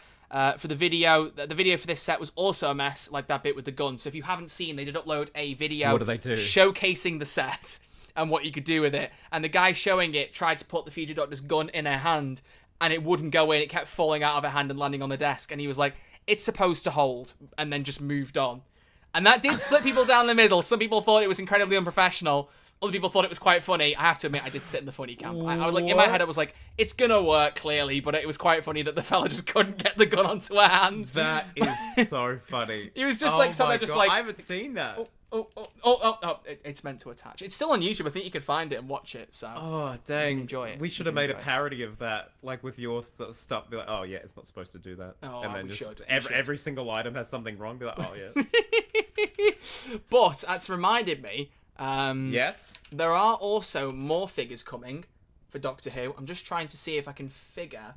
for the video for this set was also a mess, like that bit with the gun. So if you haven't seen, they did upload a video What do they do? showcasing the set and what you could do with it. And the guy showing it tried to put the Future Doctor's gun in her hand and it wouldn't go in. It kept falling out of her hand and landing on the desk. And he was like, it's supposed to hold, and then just moved on. And that did split people down the middle. Some people thought it was incredibly unprofessional. other people thought it was quite funny. I have to admit, I did sit in the funny camp. I was like, in my head, I was like, it's gonna work clearly, but it was quite funny that the fella just couldn't get the gun onto her hand. That is so funny. He was just like, something just God, like, I haven't seen that. it's meant to attach. It's still on YouTube. I think you could find it and watch it. So, Oh, dang. enjoy it. We should have made a parody of that, like with your sort of stuff. Be like, oh, yeah, it's not supposed to do that. Oh, and then we just should. We every single item has something wrong. Be like, oh, yeah. But that's reminded me. Yes? There are also more figures coming for Doctor Who. I'm just trying to see if I can figure.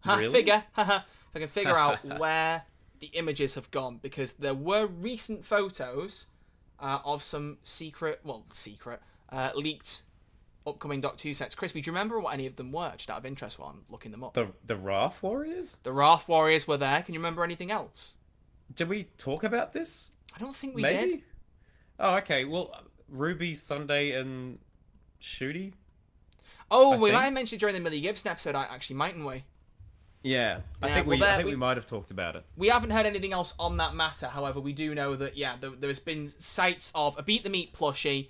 Really? If I can figure out where the images have gone, because there were recent photos of some leaked upcoming Doctor Who sets. Crispy, do you remember what any of them were? Just out of interest while I'm looking them up. The Wrath Warriors? The Wrath Warriors were there. Can you remember anything else? Did we talk about this? I don't think we Maybe? did. Oh, okay. Well, Ruby, Sunday, and Shooty? Oh, I we think. might have mentioned it during the Millie Gibson episode, actually, mightn't we? Yeah. I Yeah, think well, we might have talked about it. We haven't heard anything else on that matter. However, we do know that, there's been sights of a Beat the Meat plushie,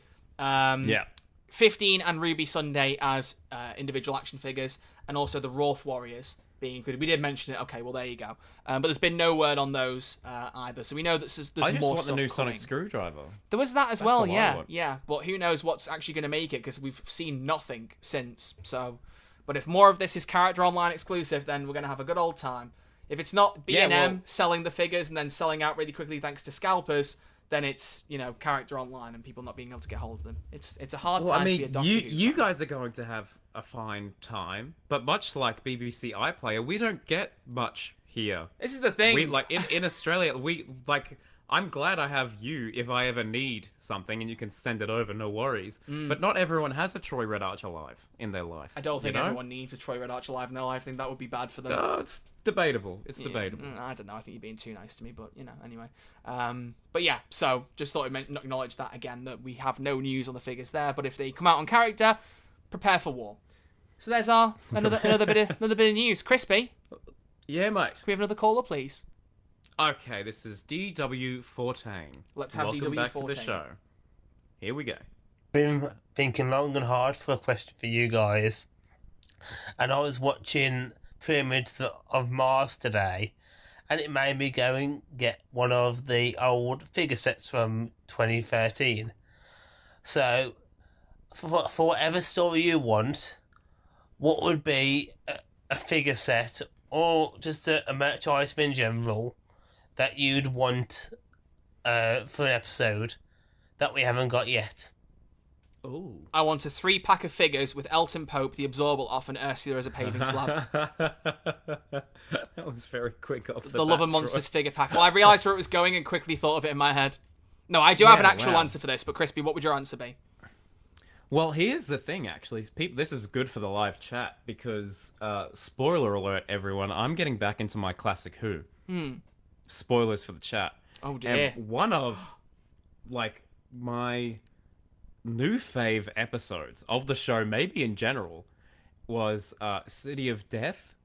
15 and Ruby Sunday as individual action figures, and also the Wrath Warriors being included. We did mention it. Okay, well, there you go. But there's been no word on those either. So we know that there's I just more want stuff the new coming. Sonic Screwdriver. There was that as That's well, all I want. yeah. But who knows what's actually going to make it, because we've seen nothing since. So, but if more of this is character online exclusive, then we're going to have a good old time. If it's not B&M selling the figures and then selling out really quickly thanks to scalpers, then it's, character online and people not being able to get hold of them. It's a hard time to be a Doctor Who you fan. guys are going to have a fine time, but much like BBC iPlayer, we don't get much here. This is the thing. We like in Australia, I'm glad I have you if I ever need something and you can send it over, no worries. But not everyone has a Troy Red Archer live in their life. I don't think everyone needs a Troy Red Archer live in their life. I think that would be bad for them. It's debatable. It's debatable. I don't know. I think you're being too nice to me, but anyway. But yeah, so just thought I'd acknowledge that again, that we have no news on the figures there. But if they come out on character, prepare for war. So there's our another bit of news. Crispy, Yeah, mate. can we have another caller, please? Okay, this is DW14. Let's have Welcome back to DW14. the show. Here we go. Been thinking long and hard for a question for you guys, and I was watching Pyramids of Mars today, and it made me go and get one of the old figure sets from 2013. So, for whatever story you want, what would be a figure set, or just a merch item in general, that you'd want for an episode that we haven't got yet? Ooh. I want a 3-pack of figures with Elton Pope, the Absorbal off, and Ursula as a paving slab. That was very quick off The Love and Monsters figure pack. Well, I realised where it was going and quickly thought of it in my head. No, I do have an actual answer for this, but Crispy, what would your answer be? Well, here's the thing, actually. This is good for the live chat because, spoiler alert, everyone, I'm getting back into my classic Who. Spoilers for the chat. Oh, dear. And one of, my new fave episodes of the show, maybe in general, was City of Death.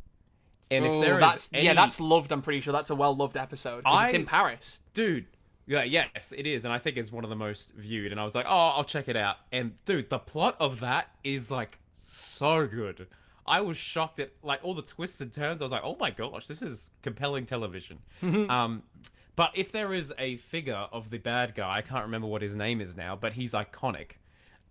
And if there is that's loved, I'm pretty sure. That's a well-loved episode, because it's in Paris. Dude. Yeah, yes, it is, and I think it's one of the most viewed, and I was like, oh, I'll check it out. And, dude, the plot of that is, so good. I was shocked at, all the twists and turns. I was like, oh my gosh, this is compelling television. But if there is a figure of the bad guy, I can't remember what his name is now, but he's iconic.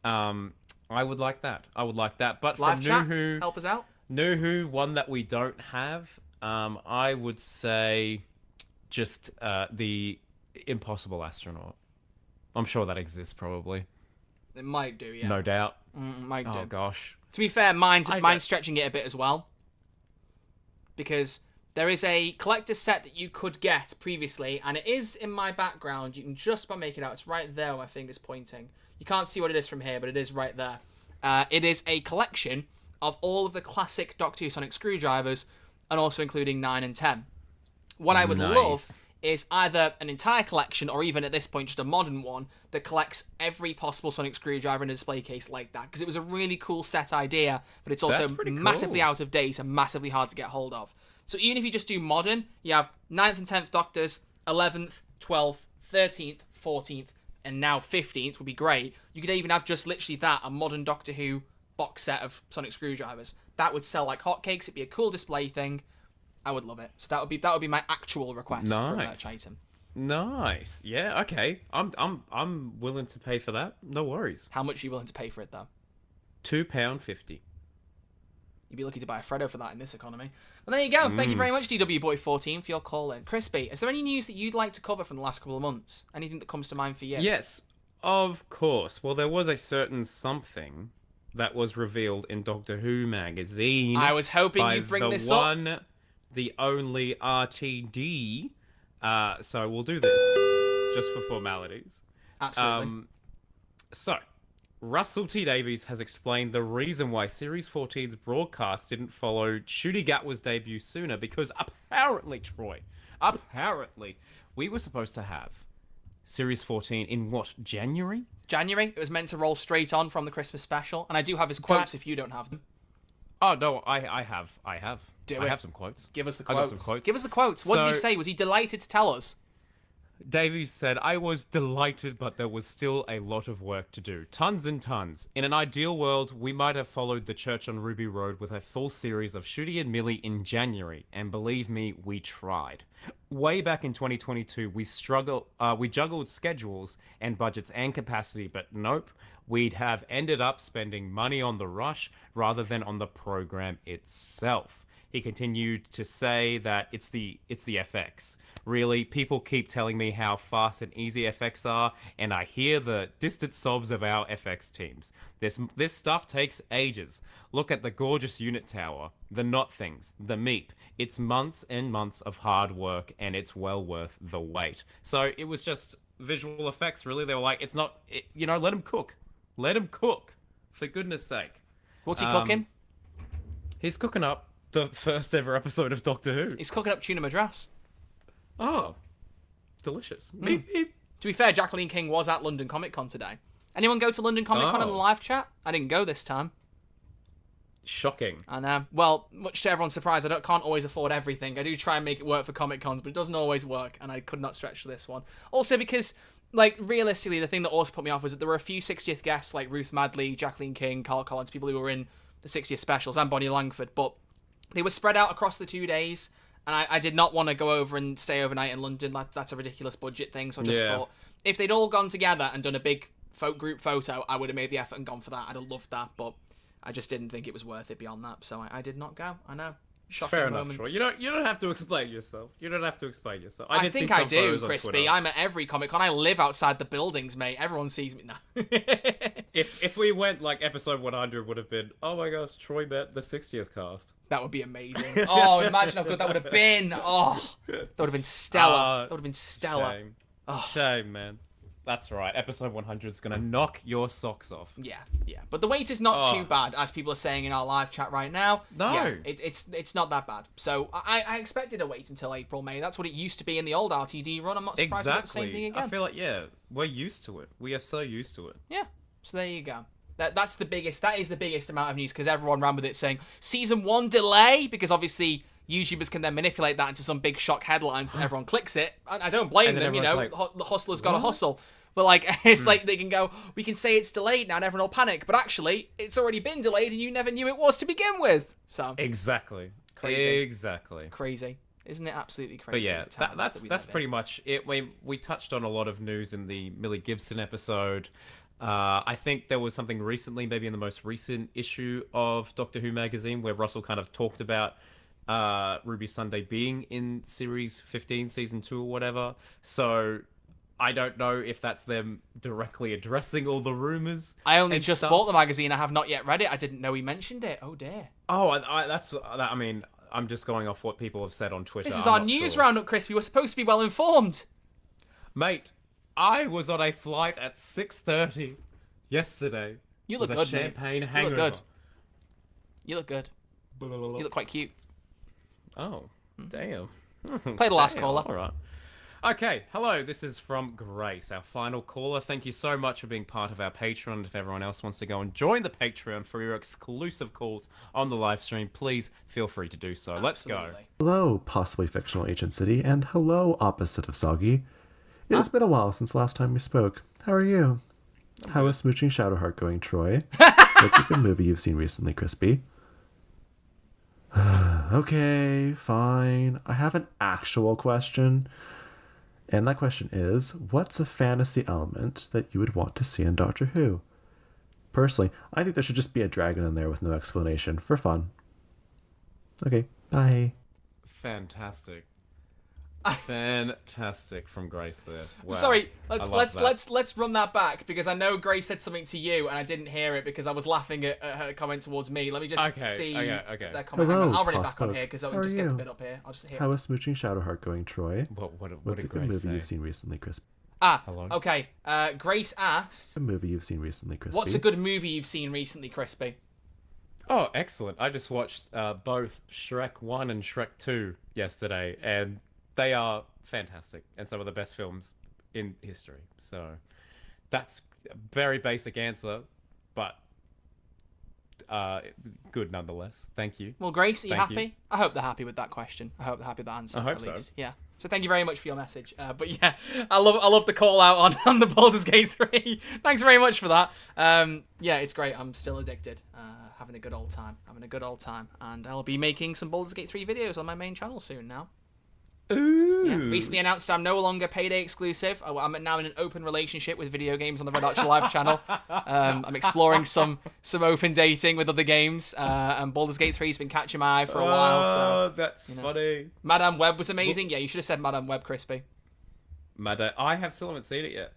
I would like that. But Live for chat, New Who, help us out. New Who, one that we don't have, I would say just the Impossible Astronaut. I'm sure that exists, probably. It might do, yeah. No doubt. Might do. Oh, gosh. To be fair, mine's stretching it a bit as well. Because there is a collector's set that you could get previously, and it is in my background. You can just about make it out. It's right there where my finger's pointing. You can't see what it is from here, but it is right there. It is a collection of all of the classic Doctor Who Sonic Screwdrivers, and also including 9 and 10. What I would love is either an entire collection, or even at this point just a modern one that collects every possible Sonic Screwdriver in a display case like that, because it was a really cool set idea, but it's also massively out of date and massively hard to get hold of. So even if you just do modern, you have 9th and 10th Doctors, 11th, 12th, 13th, 14th, and now 15th would be great. You could even have just literally that, a modern Doctor Who box set of sonic screwdrivers. That would sell like hotcakes. It'd be a cool display thing. I would love it. So that would be my actual request for a merch item. Nice. Yeah. Okay. I'm willing to pay for that. No worries. How much are you willing to pay for it though? £2.50. You'd be lucky to buy a Freddo for that in this economy. Well, there you go. Thank you very much, DW Boy14, for your call in. Crispy, is there any news that you'd like to cover from the last couple of months? Anything that comes to mind for you? Yes, of course. Well, there was a certain something that was revealed in Doctor Who magazine. I was hoping you'd bring this up. The one, the only RTD. So we'll do this just for formalities. Absolutely. So, Russell T Davies has explained the reason why Series 14's broadcast didn't follow Ncuti Gatwa's debut sooner, because apparently, Troy, we were supposed to have Series 14 in what, January? January. It was meant to roll straight on from the Christmas special, and I do have his quotes if you don't have them. Oh, no, I have. I have some quotes. Give us the I quotes. got some quotes. Give us the quotes. What did he say? Was he delighted to tell us? Davies said, I was delighted, but there was still a lot of work to do. Tons and tons. In an ideal world, we might have followed the Church on Ruby Road with a full series of Ncuti and Millie in January, and believe me, we tried. Way back in 2022, we juggled schedules and budgets and capacity, but nope, we'd have ended up spending money on the rush rather than on the program itself. He continued to say that it's the FX. Really, people keep telling me how fast and easy FX are, and I hear the distant sobs of our FX teams. This stuff takes ages. Look at the gorgeous unit tower, the knot things, the meep. It's months and months of hard work, and it's well worth the wait. So it was just visual effects, really. They were like, let him cook. Let him cook, for goodness sake. What's he cooking? He's cooking up the first ever episode of Doctor Who. He's cooking up tuna madras. Oh, delicious. To be fair, Jacqueline King was at London Comic Con today. Anyone go to London Comic Con in the live chat? I didn't go this time. Shocking. I know. Well, much to everyone's surprise, I can't always afford everything. I do try and make it work for Comic Cons, but it doesn't always work, and I could not stretch to this one. Also because, realistically, the thing that also put me off was that there were a few 60th guests, like Ruth Madley, Jacqueline King, Carl Collins, people who were in the 60th specials, and Bonnie Langford, but they were spread out across the 2 days. And I did not want to go over and stay overnight in London. That's a ridiculous budget thing. So I just thought, if they'd all gone together and done a big group photo, I would have made the effort and gone for that. I'd have loved that. But I just didn't think it was worth it beyond that. So I did not go. I know. Shocking Fair moments. enough, Troy. You don't have to explain yourself. I think I do, Crispy. I'm at every Comic Con. I live outside the buildings, mate. Everyone sees me now. If we went episode 100 would have been, oh my gosh, Troy met the 60th cast. That would be amazing. Oh, imagine how good that would have been. Oh, that would have been stellar. Shame. Oh. Shame, man. That's right. Episode 100 is going to knock your socks off. Yeah. But the wait is not too bad, as people are saying in our live chat right now. No. Yeah, it's not that bad. So I expected a wait until April, May. That's what it used to be in the old RTD run. I'm not surprised about the same thing again. I feel like, we're used to it. We are so used to it. Yeah. So there you go. That is the biggest amount of news, because everyone ran with it saying, Season 1 delay, because obviously YouTubers can then manipulate that into some big shock headlines and everyone clicks it. I don't blame them, the hustler's got to hustle. But it's like they can go, we can say it's delayed now and everyone will panic, but actually it's already been delayed and you never knew it was to begin with. So exactly. Crazy. Isn't it absolutely But crazy? that's pretty much it. We touched on a lot of news in the Millie Gibson episode. I think there was something recently, maybe in the most recent issue of Doctor Who magazine, where Russell kind of talked about Ruby Sunday being in Series 15, Season 2 or whatever. So I don't know if that's them directly addressing all the rumors. I only just bought the magazine. I have not yet read it. I didn't know he mentioned it. Oh, dear. Oh, I mean, I'm just going off what people have said on Twitter. This is our news roundup, Chris. We were supposed to be well informed. Mate, I was on a flight at 6:30 yesterday. You look with good, a champagne mate. hangover. You look good. You look quite cute. Oh, damn. Play the last caller. All right. Okay, hello, this is from Grace, our final caller. Thank you so much for being part of our Patreon. If everyone else wants to go and join the Patreon for your exclusive calls on the live stream, please feel free to do so. Let's go. Hello, possibly fictional Ancient City, and hello, opposite of Soggy. It's been a while since last time we spoke. How are you? How is Smooching Shadowheart going, Troy? What's a good movie you've seen recently, Crispy? Okay, fine. I have an actual question. And that question is, what's a fantasy element that you would want to see in Doctor Who? Personally, I think there should just be a dragon in there with no explanation, for fun. Okay, bye. Fantastic. Fantastic from Grace there. Wow. Sorry, let's run that back because I know Grace said something to you and I didn't hear it because I was laughing at her comment towards me. Let me just see their comment. Hello, I'll run it back on Postcode. here because How I'll are just get you? the bit up here. I'll just hear. How is Smooching Shadowheart going, Troy? What's a good movie you've seen recently, Crispy? Hello? Okay. Grace asked, A movie you've seen recently, Crispy? what's a good movie you've seen recently, Crispy? Oh, excellent. I just watched both Shrek 1 and Shrek 2 yesterday, and they are fantastic and some of the best films in history. So that's a very basic answer, but good nonetheless. Thank you. Well, Grace, are you Thank happy? you. I hope they're happy with that question. I hope they're happy with that answer. I hope at so. least. Yeah. So thank you very much for your message. But yeah, I love the call out on the Baldur's Gate 3. Thanks very much for that. Yeah, it's great. I'm still addicted. Having a good old time. And I'll be making some Baldur's Gate 3 videos on my main channel soon now. Ooh. Yeah, recently announced I'm no longer Payday exclusive. I'm now in an open relationship with video games on the Red Archer Live channel. I'm exploring some open dating with other games. And Baldur's Gate 3 has been catching my eye for a while. So that's funny. Madame Web was amazing. Yeah, you should have said Madame Web, Crispy. I still haven't seen it yet.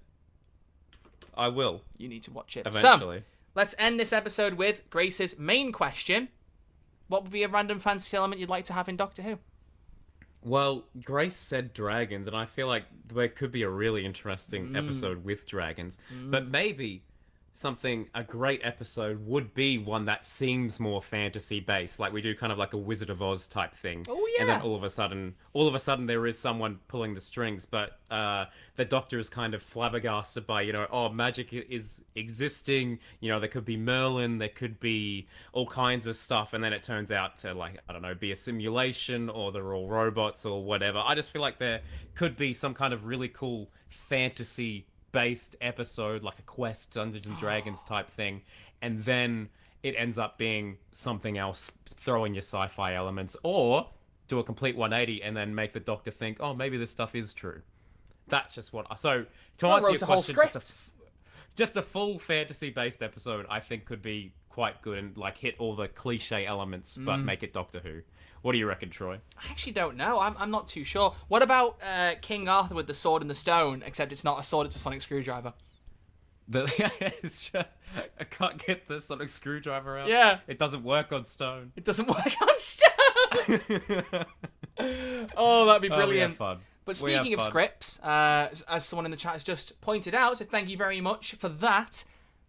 I will. You need to watch it. Eventually. So, let's end this episode with Grace's main question. What would be a random fantasy element you'd like to have in Doctor Who? Well, Grace said dragons, and I feel like there could be a really interesting episode with dragons. But maybe a great episode would be one that seems more fantasy-based, like we do kind of like a Wizard of Oz type thing. Oh, yeah. And then all of a sudden there is someone pulling the strings, but the Doctor is kind of flabbergasted by, magic is existing, there could be Merlin, there could be all kinds of stuff, and then it turns out to, be a simulation, or they're all robots, or whatever. I just feel like there could be some kind of really cool fantasy-based episode, like a quest, Dungeons and Dragons type thing, and then it ends up being something else, throwing your sci-fi elements, or do a complete 180 and then make the Doctor think, oh, maybe this stuff is true. That's just what. So to answer your question, just a full fantasy-based episode, I think could be quite good and hit all the cliche elements, but make it Doctor Who. What do you reckon, Troy? I actually don't know. I'm not too sure. What about King Arthur with the sword and the stone? Except it's not a sword; it's a sonic screwdriver. I can't get the sonic screwdriver out. Yeah, it doesn't work on stone. It doesn't work on stone. Oh, that'd be brilliant. We have fun. But speaking of scripts, as someone in the chat has just pointed out, so thank you very much for that.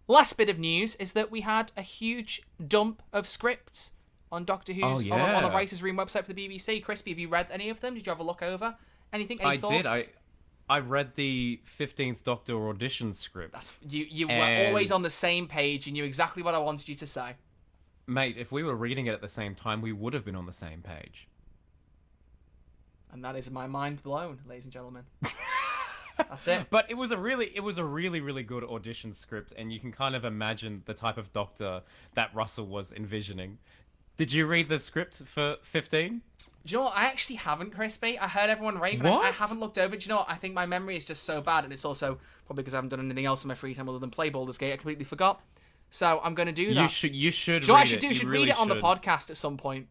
Last bit of news is that we had a huge dump of scripts on Doctor Who's on the Writers' Room website for the BBC. Crispy, have you read any of them? Did you have a look over? Anything? Any thoughts? I did. I read the 15th Doctor audition script. You were always on the same page. You knew exactly what I wanted you to say. Mate, if we were reading it at the same time, we would have been on the same page. And that is my mind blown, ladies and gentlemen. That's it. But it was a really, really good audition script, and you can kind of imagine the type of Doctor that Russell was envisioning. Did you read the script for 15? Do you know what? I actually haven't, Crispy. I heard everyone rave, but I haven't looked over it. Do you know what? I think my memory is just so bad, and it's also probably because I haven't done anything else in my free time other than play Baldur's Gate. I completely forgot. So I'm going to do that. You should. Do you know what I should do? I should read it on the podcast at some point.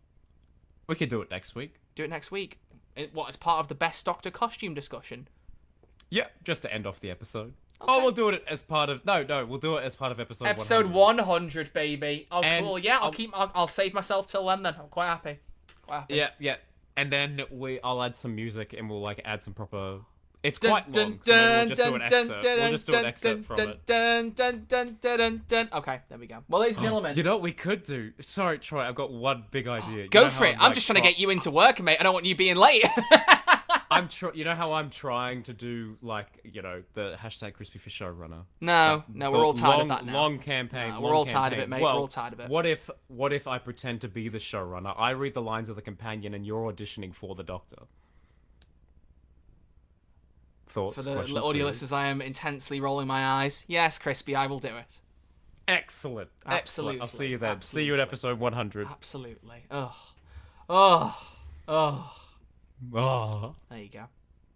We could do it next week. Do it next week. As part of the Best Doctor costume discussion? Yeah, just to end off the episode. Okay. Oh, we'll do it as part of... No, we'll do it as part of episode 100. Episode 100, baby. Oh, cool. Yeah, I'll save myself till then. I'm quite happy. Yeah. And then I'll add some music and we'll add some proper... It's quite long, so maybe we'll just do an excerpt. We'll just do an excerpt from it. Okay, there we go. Well, ladies and gentlemen... You know what we could do? Sorry, Troy, I've got one big idea. Go for it. I'm just trying to get you into work, mate. I don't want you being late. You know how I'm trying to do, the hashtag Crispy for Showrunner? No, we're all tired of that now. Long campaign. We're all tired of it, mate. We're all tired of it. What if I pretend to be the showrunner? I read the lines of the companion and you're auditioning for the Doctor. thoughts. For the questions, audio queries. listeners, I am intensely rolling my eyes. Yes, Crispy, I will do it. Excellent. Absolutely. I'll see you then. Absolutely. See you at episode 100. Absolutely. Oh. Ah. There you go.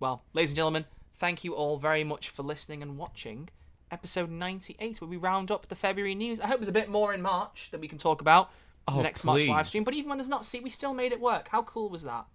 Well, ladies and gentlemen, thank you all very much for listening and watching episode 98, where we round up the February news. I hope there's a bit more in March that we can talk about in the next March live stream. But even when there's not, we still made it work. How cool was that?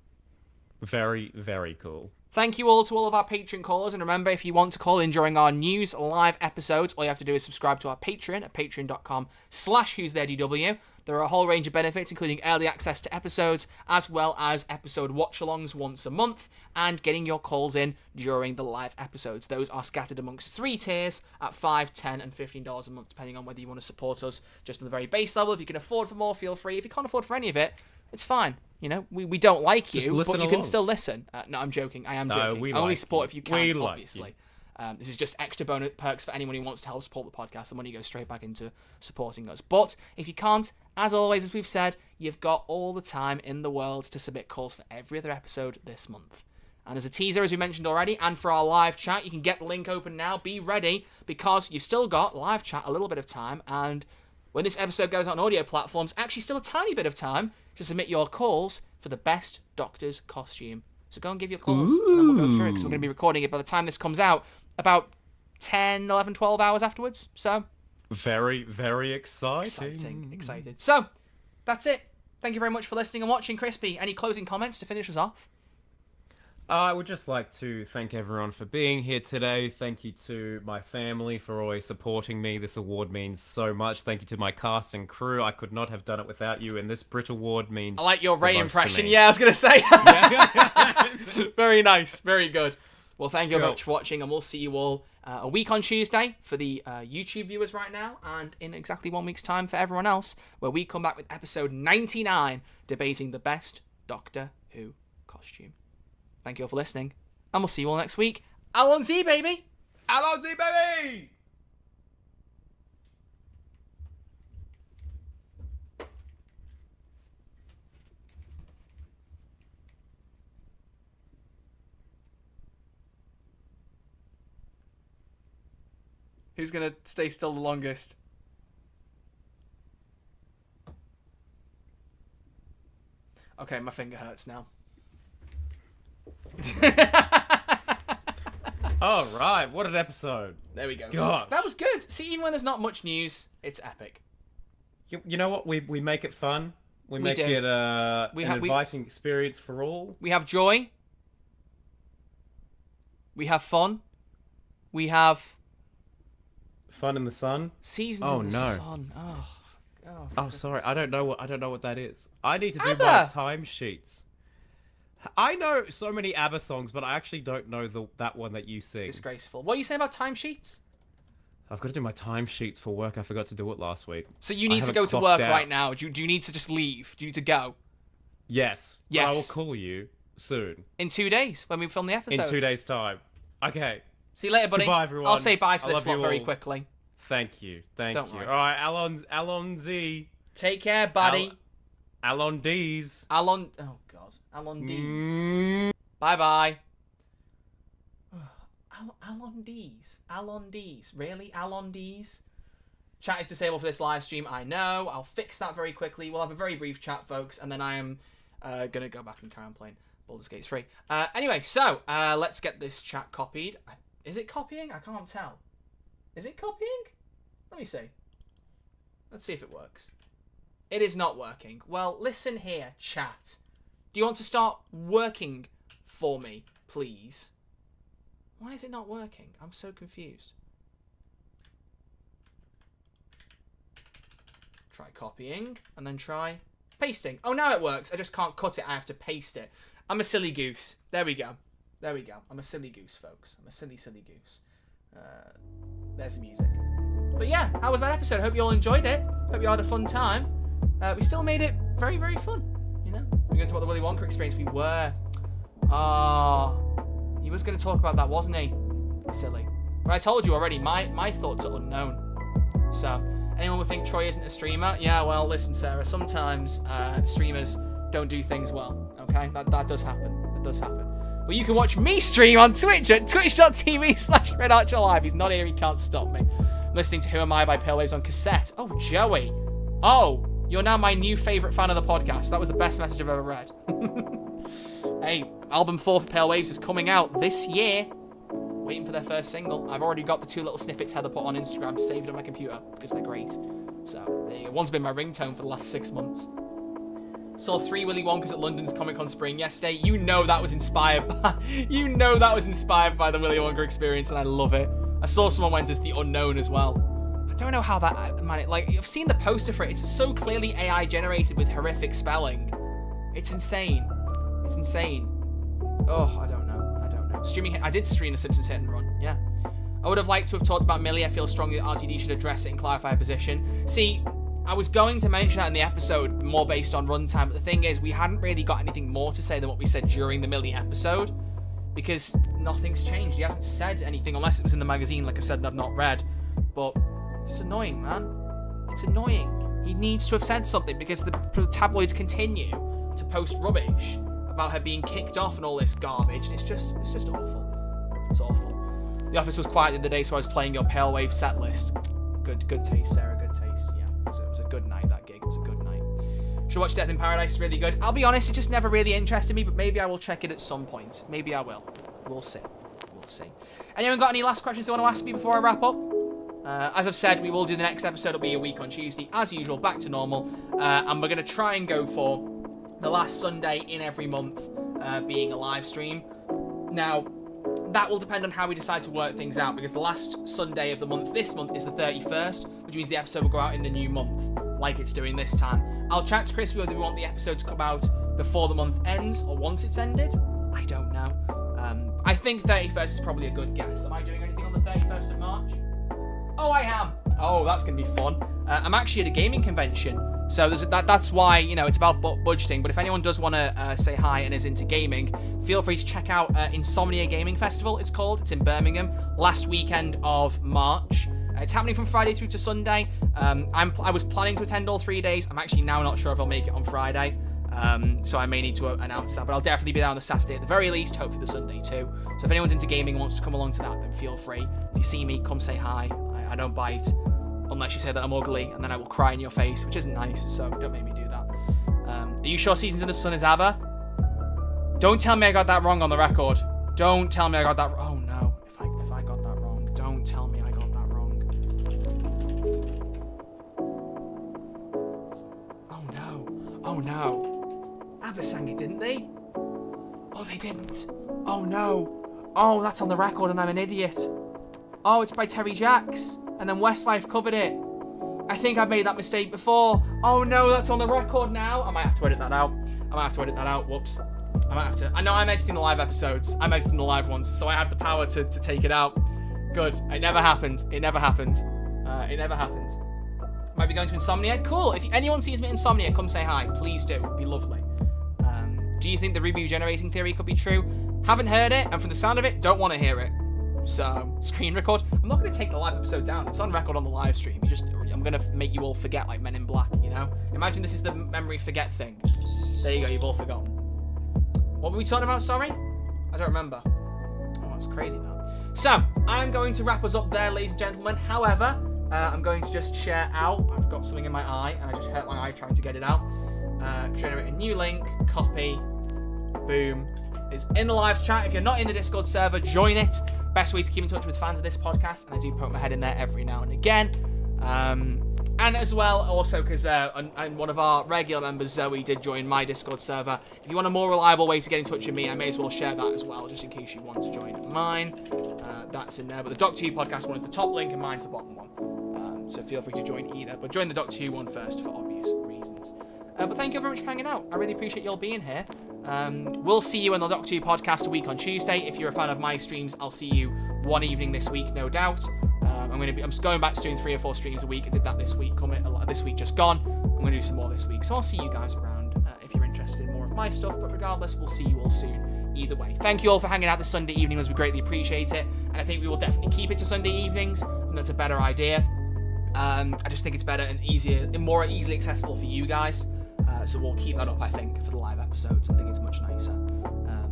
Very, very cool. Thank you all to all of our Patreon callers, and remember, if you want to call in during our news live episodes, all you have to do is subscribe to our Patreon at patreon.com/who'stheredw. There are a whole range of benefits, including early access to episodes, as well as episode watch-alongs once a month, and getting your calls in during the live episodes. Those are scattered amongst 3 tiers at $5, $10, and $15 a month, depending on whether you want to support us just on the very base level. If you can afford for more, feel free. If you can't afford for any of it, it's fine. You know, we don't like you, but you can still listen. No, I'm joking. I am joking. We Only like support you. if you can, We like obviously. This is just extra bonus perks for anyone who wants to help support the podcast. The money goes straight back into supporting us. But if you can't, as always, as we've said, you've got all the time in the world to submit calls for every other episode this month. And as a teaser, as we mentioned already, and for our live chat, you can get the link open now. Be ready, because you've still got live chat a little bit of time, and when this episode goes out on audio platforms, actually still a tiny bit of time to submit your calls for the best Doctor's costume. So go and give your calls, and then we'll go through it, because we're going to be recording it by the time this comes out, about 10, 11, 12 hours afterwards. So very, very exciting. Excited. So that's it. Thank you very much for listening and watching. Crispy, any closing comments to finish us off? I would just like to thank everyone for being here today. Thank you to my family for always supporting me. This award means so much. Thank you to my cast and crew. I could not have done it without you, and this Brit Award means I like your Ray the most to impression. me. Yeah, I was going to say. Very nice. Very good. Well, thank you very much for watching, and we'll see you all a week on Tuesday for the YouTube viewers right now, and in exactly 1 week's time for everyone else, where we come back with episode 99, debating the best Doctor Who costume. Thank you all for listening, and we'll see you all next week. Allons-y, baby! Allons-y, baby! Who's going to stay still the longest? Okay, my finger hurts now. All right, what an episode. There we go. Gosh. That was good. See, even when there's not much news, it's epic. You know what? We make it fun. We make do. it an inviting experience for all. We have joy. We have fun. We have Fun in the sun. seasons in the sun. Oh, sorry. I don't know what that is. I need to do ABBA. my timesheets. I know so many ABBA songs, but I actually don't know that one that you sing. Disgraceful. What are you saying about timesheets? I've got to do my timesheets for work. I forgot to do it last week. So you need to go to work right now. Do you need to just leave? Do you need to go? Yes. Yes. But I will call you soon. In 2 days, when we film the episode. In 2 days' time. Okay. See you later, buddy. Goodbye, everyone. I'll say bye to I this love lot you very all. quickly. Thank you. Thank Don't you. worry. All right, Alon Z. Take care, buddy. Alon D's. Oh, God. Alon D's. Bye-bye. Alon D's. Alon D's. Really? Alon D's? Chat is disabled for this live stream, I know. I'll fix that very quickly. We'll have a very brief chat, folks, and then I am going to go back and carry on playing Baldur's Gate 3. Anyway, so let's get this chat copied. Is it copying? I can't tell. Is it copying? Let me see. Let's see if it works. It is not working. Well, listen here, chat. Do you want to start working for me, please? Why is it not working? I'm so confused. Try copying, and then try pasting. Oh, now it works. I just can't cut it. I have to paste it. I'm a silly goose. There we go. There we go. I'm a silly goose, folks. I'm a silly, silly goose. There's the music. But yeah, how was that episode? Hope you all enjoyed it. Hope you all had a fun time. We still made it very, very fun. You know, we're going to talk about the Willy Wonka experience. We were. He was going to talk about that, wasn't he? Silly. But I told you already, my thoughts are unknown. So, anyone would think Troy isn't a streamer? Yeah, well, listen, Sarah, sometimes streamers don't do things well, okay? That does happen. That does happen. But you can watch me stream on Twitch at twitch.tv/RedArcherLive. He's not here, he can't stop me. I'm listening to Who Am I by Pale Waves on cassette. Oh, Joey. Oh, you're now my new favourite fan of the podcast. That was the best message I've ever read. Hey, album 4 for Pale Waves is coming out this year. Waiting for their first single. I've already got the 2 little snippets Heather put on Instagram saved on my computer because they're great. So, there you go. One's been my ringtone for the last 6 months. Saw 3 Willy Wonkas at London's Comic Con Spring yesterday. You know that was inspired by the Willy Wonka experience, and I love it. I saw someone went as the Unknown as well. I don't know how that, man, I've seen the poster for it. It's so clearly AI generated with horrific spelling. It's insane. It's insane. Oh, I don't know. Streaming, I did stream The Simpsons Hit and Run, yeah. I would have liked to have talked about Millie. I feel strongly that RTD should address it and clarify a position. See, I was going to mention that in the episode, more based on runtime, but the thing is, we hadn't really got anything more to say than what we said during the Millie episode, because nothing's changed. He hasn't said anything, unless it was in the magazine, like I said, and I've not read. But it's annoying, man. It's annoying. He needs to have said something, because the tabloids continue to post rubbish about her being kicked off and all this garbage, and it's just awful. It's awful. The office was quiet the other day, so I was playing your Pale Wave set list. Good taste, Sarah, good taste. Yeah, it was a good night, that gig. It was a good night. Should watch Death in Paradise, it's really good. I'll be honest, it just never really interested me, but maybe I will check it at some point. Maybe I will. We'll see. Anyone got any last questions they want to ask me before I wrap up? As I've said, we will do the next episode. It'll be a week on Tuesday, as usual, back to normal. And we're going to try and go for the last Sunday in every month being a live stream. Now, that will depend on how we decide to work things out, because the last Sunday of the month this month is the 31st, which means the episode will go out in the new month, like it's doing this time. I'll chat to Chris whether we want the episode to come out before the month ends or once it's ended. I don't know. I think 31st is probably a good guess. Am I doing anything on the 31st of March? Oh, I am. Oh, that's going to be fun. I'm actually at a gaming convention. So that's why, it's about budgeting. But if anyone does want to say hi and is into gaming, feel free to check out Insomnia Gaming Festival, it's called. It's in Birmingham, last weekend of March. It's happening from Friday through to Sunday. I was planning to attend all 3 days. I'm actually now not sure if I'll make it on Friday. So I may need to announce that. But I'll definitely be there on the Saturday at the very least, hopefully the Sunday too. So if anyone's into gaming and wants to come along to that, then feel free. If you see me, come say hi. I don't bite. Unless you say that I'm ugly, and then I will cry in your face, which isn't nice, so don't make me do that. Are you sure Seasons in the Sun is ABBA? Don't tell me I got that wrong on the record. Don't tell me I got that wrong. Oh no, if I got that wrong, don't tell me I got that wrong. Oh no. ABBA sang it, didn't they? Oh, they didn't. Oh no. Oh, that's on the record and I'm an idiot. Oh, it's by Terry Jacks. And then Westlife covered it. I think I've made that mistake before. Oh no, that's on the record now. I might have to edit that out. Whoops. I might have to. I know I'm editing the live episodes. I'm editing the live ones, so I have the power to take it out. Good. It never happened. Might be going to Insomnia. Cool. If anyone sees me at Insomnia, come say hi. Please do. It'd be lovely. Do you think the review generating theory could be true? Haven't heard it, and from the sound of it, don't want to hear it. So, screen record. I'm not going to take the live episode down. It's on record on the live stream. I'm going to make you all forget like Men in Black, Imagine this is the memory forget thing. There you go, you've all forgotten. What were we talking about, sorry? I don't remember. Oh, that's crazy, that. So, I'm going to wrap us up there, ladies and gentlemen. However, I'm going to just share out. I've got something in my eye, and I just hurt my eye trying to get it out. Generate a new link, copy, boom. It's in the live chat. If you're not in the Discord server, join it. Best way to keep in touch with fans of this podcast, and I do poke my head in there every now and again. And as well, also, because and one of our regular members, Zoe, did join my Discord server. If you want a more reliable way to get in touch with me, I may as well share that as well, just in case you want to join mine. That's in there. But the Doctor Who podcast one is the top link, and mine's the bottom one. So feel free to join either. But join the Doctor Who one first for obvious reasons. But thank you very much for hanging out. I really appreciate you all being here. We'll see you on the Doctor Who podcast a week on Tuesday. If you're a fan of my streams, I'll see you one evening this week, no doubt. I'm just going back to doing 3 or 4 streams a week. I did that this week. This week just gone. I'm going to do some more this week. So I'll see you guys around if you're interested in more of my stuff. But regardless, we'll see you all soon. Either way, thank you all for hanging out this Sunday evening, as we greatly appreciate it. And I think we will definitely keep it to Sunday evenings. And that's a better idea. I just think it's better and easier and more easily accessible for you guys. So we'll keep that up, I think, for the live episodes. I think it's much nicer.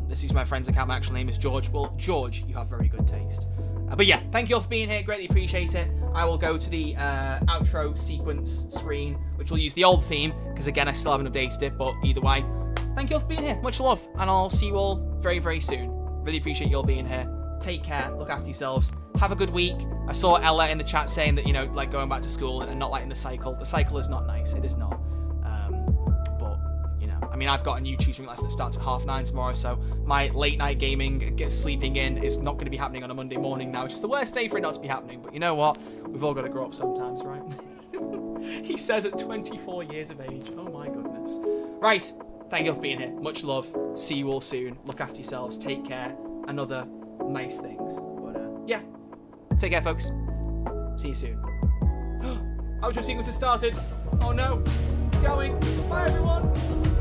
This is my friend's account. My actual name is George. Well, George, you have very good taste. But yeah, thank you all for being here. Greatly appreciate it. I will go to the outro sequence screen, which will use the old theme, because again, I still haven't updated it, but either way, thank you all for being here. Much love, and I'll see you all very, very soon. Really appreciate you all being here. Take care, look after yourselves, have a good week. I saw Ella in the chat saying that, you know, like going back to school and not liking the cycle. The cycle is not nice, it is not. But, you know, I mean, I've got a new tutoring lesson that starts at 9:30 tomorrow, so my late night gaming, sleeping in, is not going to be happening on a Monday morning now, which is the worst day for it not to be happening. But you know what? We've all got to grow up sometimes, right? He says at 24 years of age. Oh my goodness. Right, thank you all for being here. Much love. See you all soon. Look after yourselves. Take care. And other nice things. But yeah, take care, folks. See you soon. Outro sequence has started. Oh no, it's going. Bye, everyone.